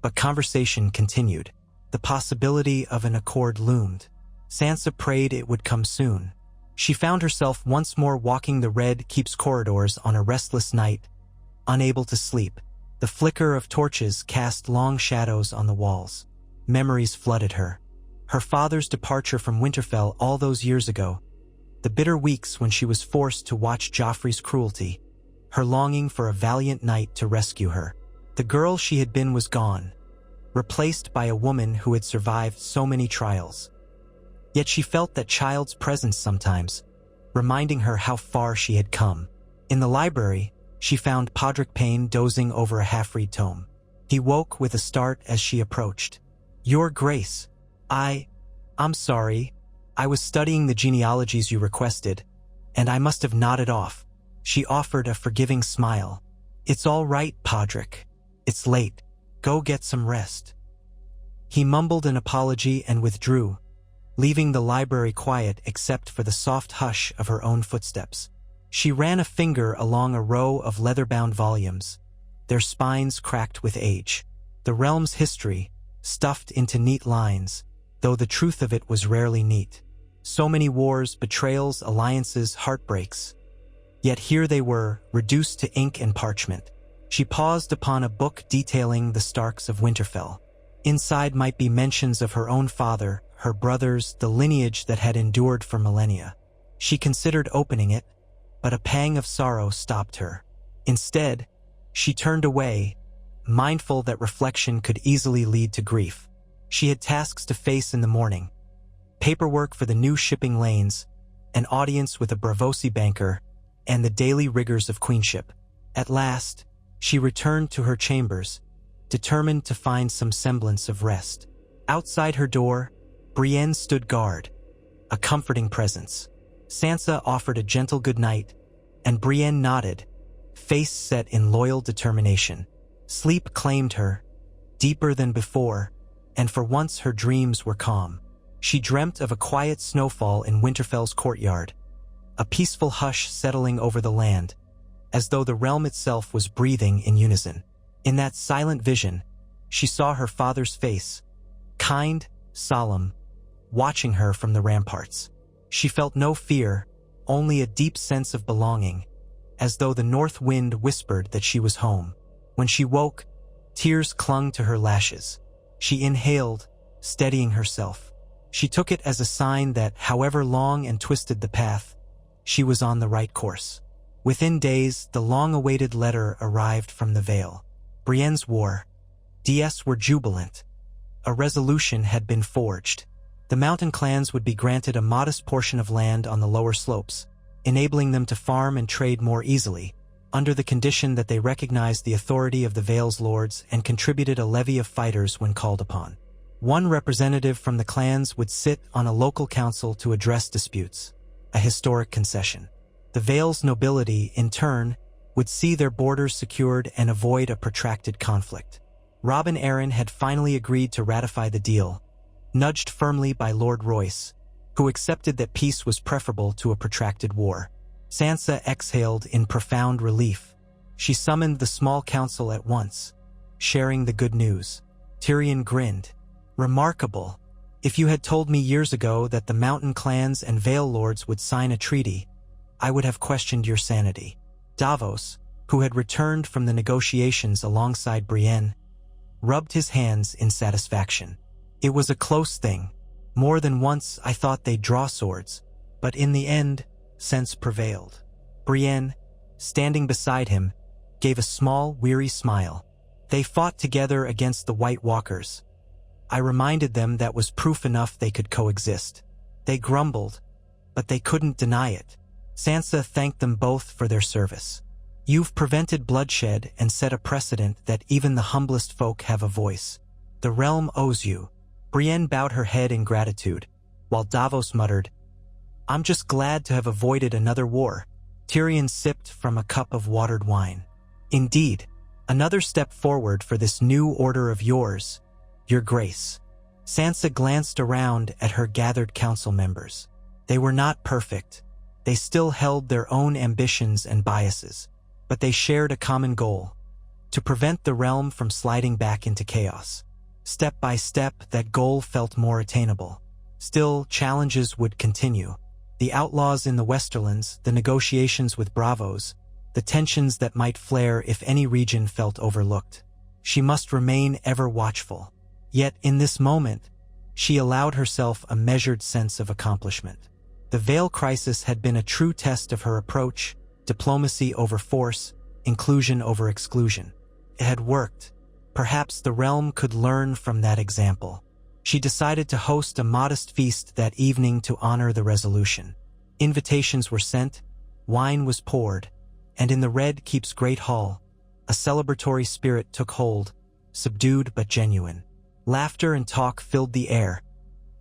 but conversation continued. The possibility of an accord loomed. Sansa prayed it would come soon. She found herself once more walking the Red Keep's corridors on a restless night, unable to sleep. The flicker of torches cast long shadows on the walls. Memories flooded her. Her father's departure from Winterfell all those years ago, the bitter weeks when she was forced to watch Joffrey's cruelty, her longing for a valiant knight to rescue her. The girl she had been was gone, replaced by a woman who had survived so many trials. Yet she felt that child's presence sometimes, reminding her how far she had come. In the library, she found Podrick Payne dozing over a half-read tome. He woke with a start as she approached. "Your Grace, I'm sorry. I was studying the genealogies you requested, and I must have nodded off." She offered a forgiving smile. "It's all right, Podrick. It's late. Go get some rest." He mumbled an apology and withdrew, leaving the library quiet except for the soft hush of her own footsteps. She ran a finger along a row of leather-bound volumes, their spines cracked with age. The realm's history, stuffed into neat lines, though the truth of it was rarely neat. So many wars, betrayals, alliances, heartbreaks. Yet here they were, reduced to ink and parchment. She paused upon a book detailing the Starks of Winterfell. Inside might be mentions of her own father, her brothers, the lineage that had endured for millennia. She considered opening it, but a pang of sorrow stopped her. Instead, she turned away, mindful that reflection could easily lead to grief. She had tasks to face in the morning: paperwork for the new shipping lanes, an audience with a Braavosi banker, and the daily rigors of queenship. At last, she returned to her chambers, determined to find some semblance of rest. Outside her door, Brienne stood guard, a comforting presence. Sansa offered a gentle goodnight, and Brienne nodded, face set in loyal determination. Sleep claimed her, deeper than before, and for once her dreams were calm. She dreamt of a quiet snowfall in Winterfell's courtyard, a peaceful hush settling over the land, as though the realm itself was breathing in unison. In that silent vision, she saw her father's face, kind, solemn, watching her from the ramparts. She felt no fear, only a deep sense of belonging, as though the north wind whispered that she was home. When she woke, tears clung to her lashes. She inhaled, steadying herself. She took it as a sign that, however long and twisted the path, she was on the right course. Within days, the long-awaited letter arrived from the Vale. Brienne's war. DS were jubilant. A resolution had been forged. The mountain clans would be granted a modest portion of land on the lower slopes, enabling them to farm and trade more easily, under the condition that they recognized the authority of the Vale's lords and contributed a levy of fighters when called upon. One representative from the clans would sit on a local council to address disputes, a historic concession. The Vale's nobility, in turn, would see their borders secured and avoid a protracted conflict. Robin Arryn had finally agreed to ratify the deal, nudged firmly by Lord Royce, who accepted that peace was preferable to a protracted war. Sansa exhaled in profound relief. She summoned the small council at once, sharing the good news. Tyrion grinned. "Remarkable. If you had told me years ago that the mountain clans and Vale lords would sign a treaty, I would have questioned your sanity." Davos, who had returned from the negotiations alongside Brienne, rubbed his hands in satisfaction. "It was a close thing. More than once I thought they'd draw swords, but in the end, sense prevailed." Brienne, standing beside him, gave a small, weary smile. "They fought together against the White Walkers. I reminded them that was proof enough they could coexist. They grumbled, but they couldn't deny it." Sansa thanked them both for their service. "You've prevented bloodshed and set a precedent that even the humblest folk have a voice. The realm owes you." Brienne bowed her head in gratitude, while Davos muttered, "I'm just glad to have avoided another war." Tyrion sipped from a cup of watered wine. "Indeed, another step forward for this new order of yours, Your Grace." Sansa glanced around at her gathered council members. They were not perfect. They still held their own ambitions and biases, but they shared a common goal: to prevent the realm from sliding back into chaos. Step by step, that goal felt more attainable. Still, challenges would continue. The outlaws in the Westerlands, the negotiations with Braavos, the tensions that might flare if any region felt overlooked. She must remain ever watchful. Yet, in this moment, she allowed herself a measured sense of accomplishment. The Vale crisis had been a true test of her approach: diplomacy over force, inclusion over exclusion. It had worked, Perhaps the realm could learn from that example. She decided to host a modest feast that evening to honor the resolution. Invitations were sent, wine was poured, and in the Red Keep's great hall, a celebratory spirit took hold, subdued but genuine. Laughter and talk filled the air,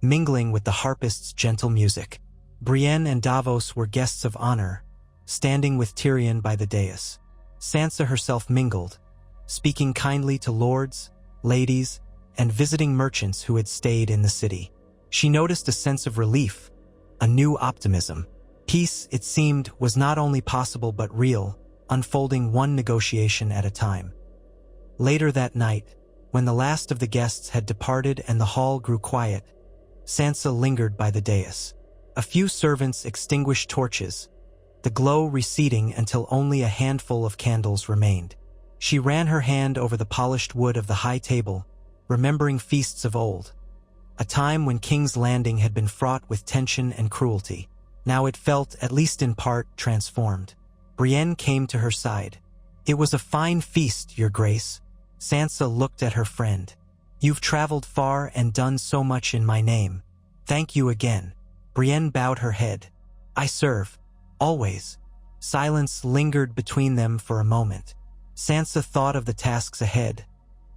mingling with the harpist's gentle music. Brienne and Davos were guests of honor, standing with Tyrion by the dais. Sansa herself mingled, speaking kindly to lords, ladies, and visiting merchants who had stayed in the city. She noticed a sense of relief, a new optimism. Peace, it seemed, was not only possible but real, unfolding one negotiation at a time. Later that night, when the last of the guests had departed and the hall grew quiet, Sansa lingered by the dais. A few servants extinguished torches, the glow receding until only a handful of candles remained. She ran her hand over the polished wood of the high table, remembering feasts of old, a time when King's Landing had been fraught with tension and cruelty. Now it felt, at least in part, transformed. Brienne came to her side. "It was a fine feast, Your Grace." Sansa looked at her friend. "You've traveled far and done so much in my name. Thank you again." Brienne bowed her head. "I serve. Always." Silence lingered between them for a moment. Sansa thought of the tasks ahead,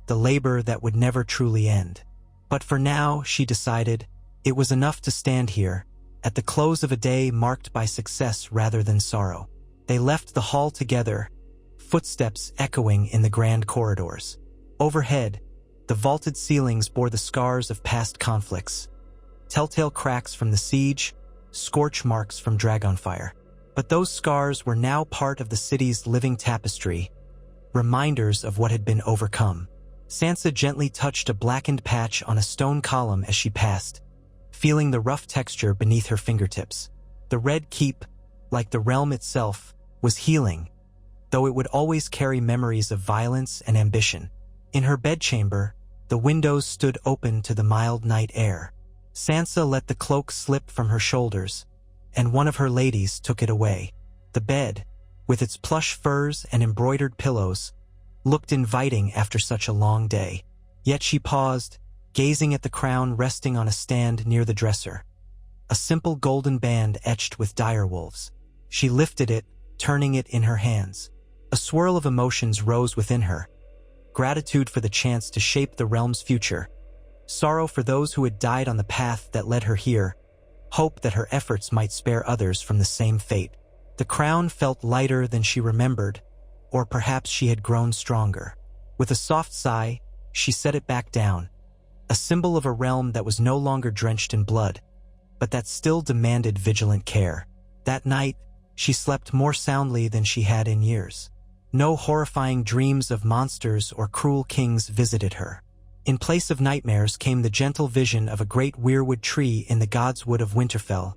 the labor that would never truly end. But for now, she decided, it was enough to stand here, at the close of a day marked by success rather than sorrow. They left the hall together, footsteps echoing in the grand corridors. Overhead, the vaulted ceilings bore the scars of past conflicts, telltale cracks from the siege, scorch marks from dragonfire. But those scars were now part of the city's living tapestry, reminders of what had been overcome. Sansa gently touched a blackened patch on a stone column as she passed, feeling the rough texture beneath her fingertips. The Red Keep, like the realm itself, was healing, though it would always carry memories of violence and ambition. In her bedchamber, the windows stood open to the mild night air. Sansa let the cloak slip from her shoulders, and one of her ladies took it away. The bed, with its plush furs and embroidered pillows, looked inviting after such a long day. Yet she paused, gazing at the crown resting on a stand near the dresser. A simple golden band etched with direwolves. She lifted it, turning it in her hands. A swirl of emotions rose within her. Gratitude for the chance to shape the realm's future. Sorrow for those who had died on the path that led her here. Hope that her efforts might spare others from the same fate. The crown felt lighter than she remembered, or perhaps she had grown stronger. With a soft sigh, she set it back down, a symbol of a realm that was no longer drenched in blood, but that still demanded vigilant care. That night, she slept more soundly than she had in years. No horrifying dreams of monsters or cruel kings visited her. In place of nightmares came the gentle vision of a great weirwood tree in the godswood of Winterfell,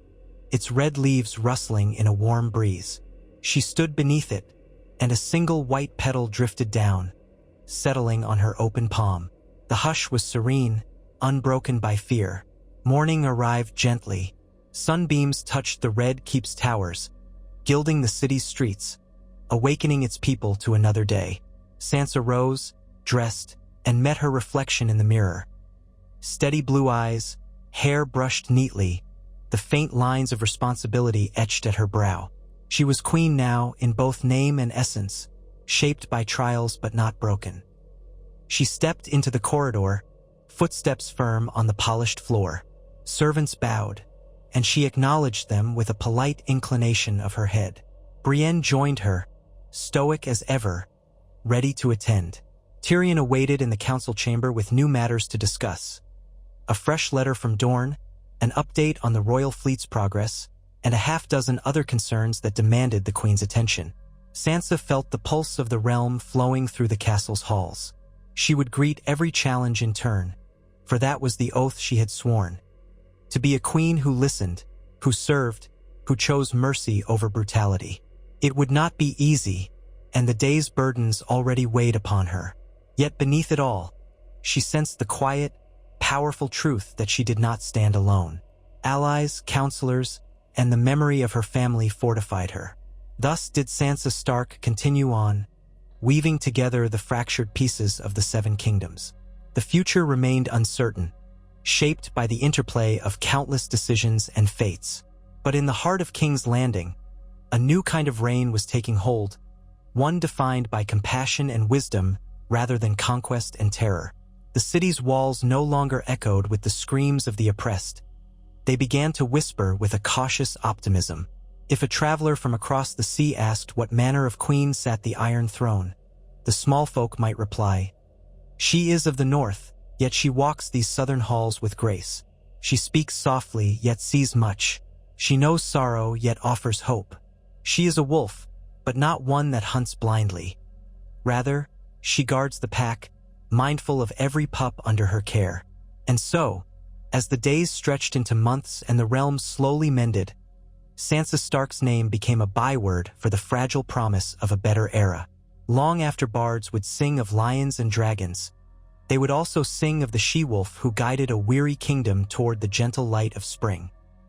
its red leaves rustling in a warm breeze. She stood beneath it, and a single white petal drifted down, settling on her open palm. The hush was serene, unbroken by fear. Morning arrived gently. Sunbeams touched the Red Keep's towers, gilding the city's streets, awakening its people to another day. Sansa rose, dressed, and met her reflection in the mirror. Steady blue eyes, hair brushed neatly, the faint lines of responsibility etched at her brow. She was queen now in both name and essence, shaped by trials but not broken. She stepped into the corridor, footsteps firm on the polished floor. Servants bowed, and she acknowledged them with a polite inclination of her head. Brienne joined her, stoic as ever, ready to attend. Tyrion awaited in the council chamber with new matters to discuss. A fresh letter from Dorne, an update on the royal fleet's progress, and a half-dozen other concerns that demanded the queen's attention. Sansa felt the pulse of the realm flowing through the castle's halls. She would greet every challenge in turn, for that was the oath she had sworn. To be a queen who listened, who served, who chose mercy over brutality. It would not be easy, and the day's burdens already weighed upon her. Yet beneath it all, she sensed the quiet, powerful truth that she did not stand alone. Allies, counselors, and the memory of her family fortified her. Thus did Sansa Stark continue on, weaving together the fractured pieces of the Seven Kingdoms. The future remained uncertain, shaped by the interplay of countless decisions and fates. But in the heart of King's Landing, a new kind of reign was taking hold, one defined by compassion and wisdom rather than conquest and terror. The city's walls no longer echoed with the screams of the oppressed. They began to whisper with a cautious optimism. If a traveler from across the sea asked what manner of queen sat the Iron Throne, the small folk might reply, "She is of the north, yet she walks these southern halls with grace. She speaks softly, yet sees much. She knows sorrow, yet offers hope. She is a wolf, but not one that hunts blindly. Rather, she guards the pack, mindful of every pup under her care." And so, as the days stretched into months and the realm slowly mended, Sansa Stark's name became a byword for the fragile promise of a better era. Long after bards would sing of lions and dragons, they would also sing of the she-wolf who guided a weary kingdom toward the gentle light of spring.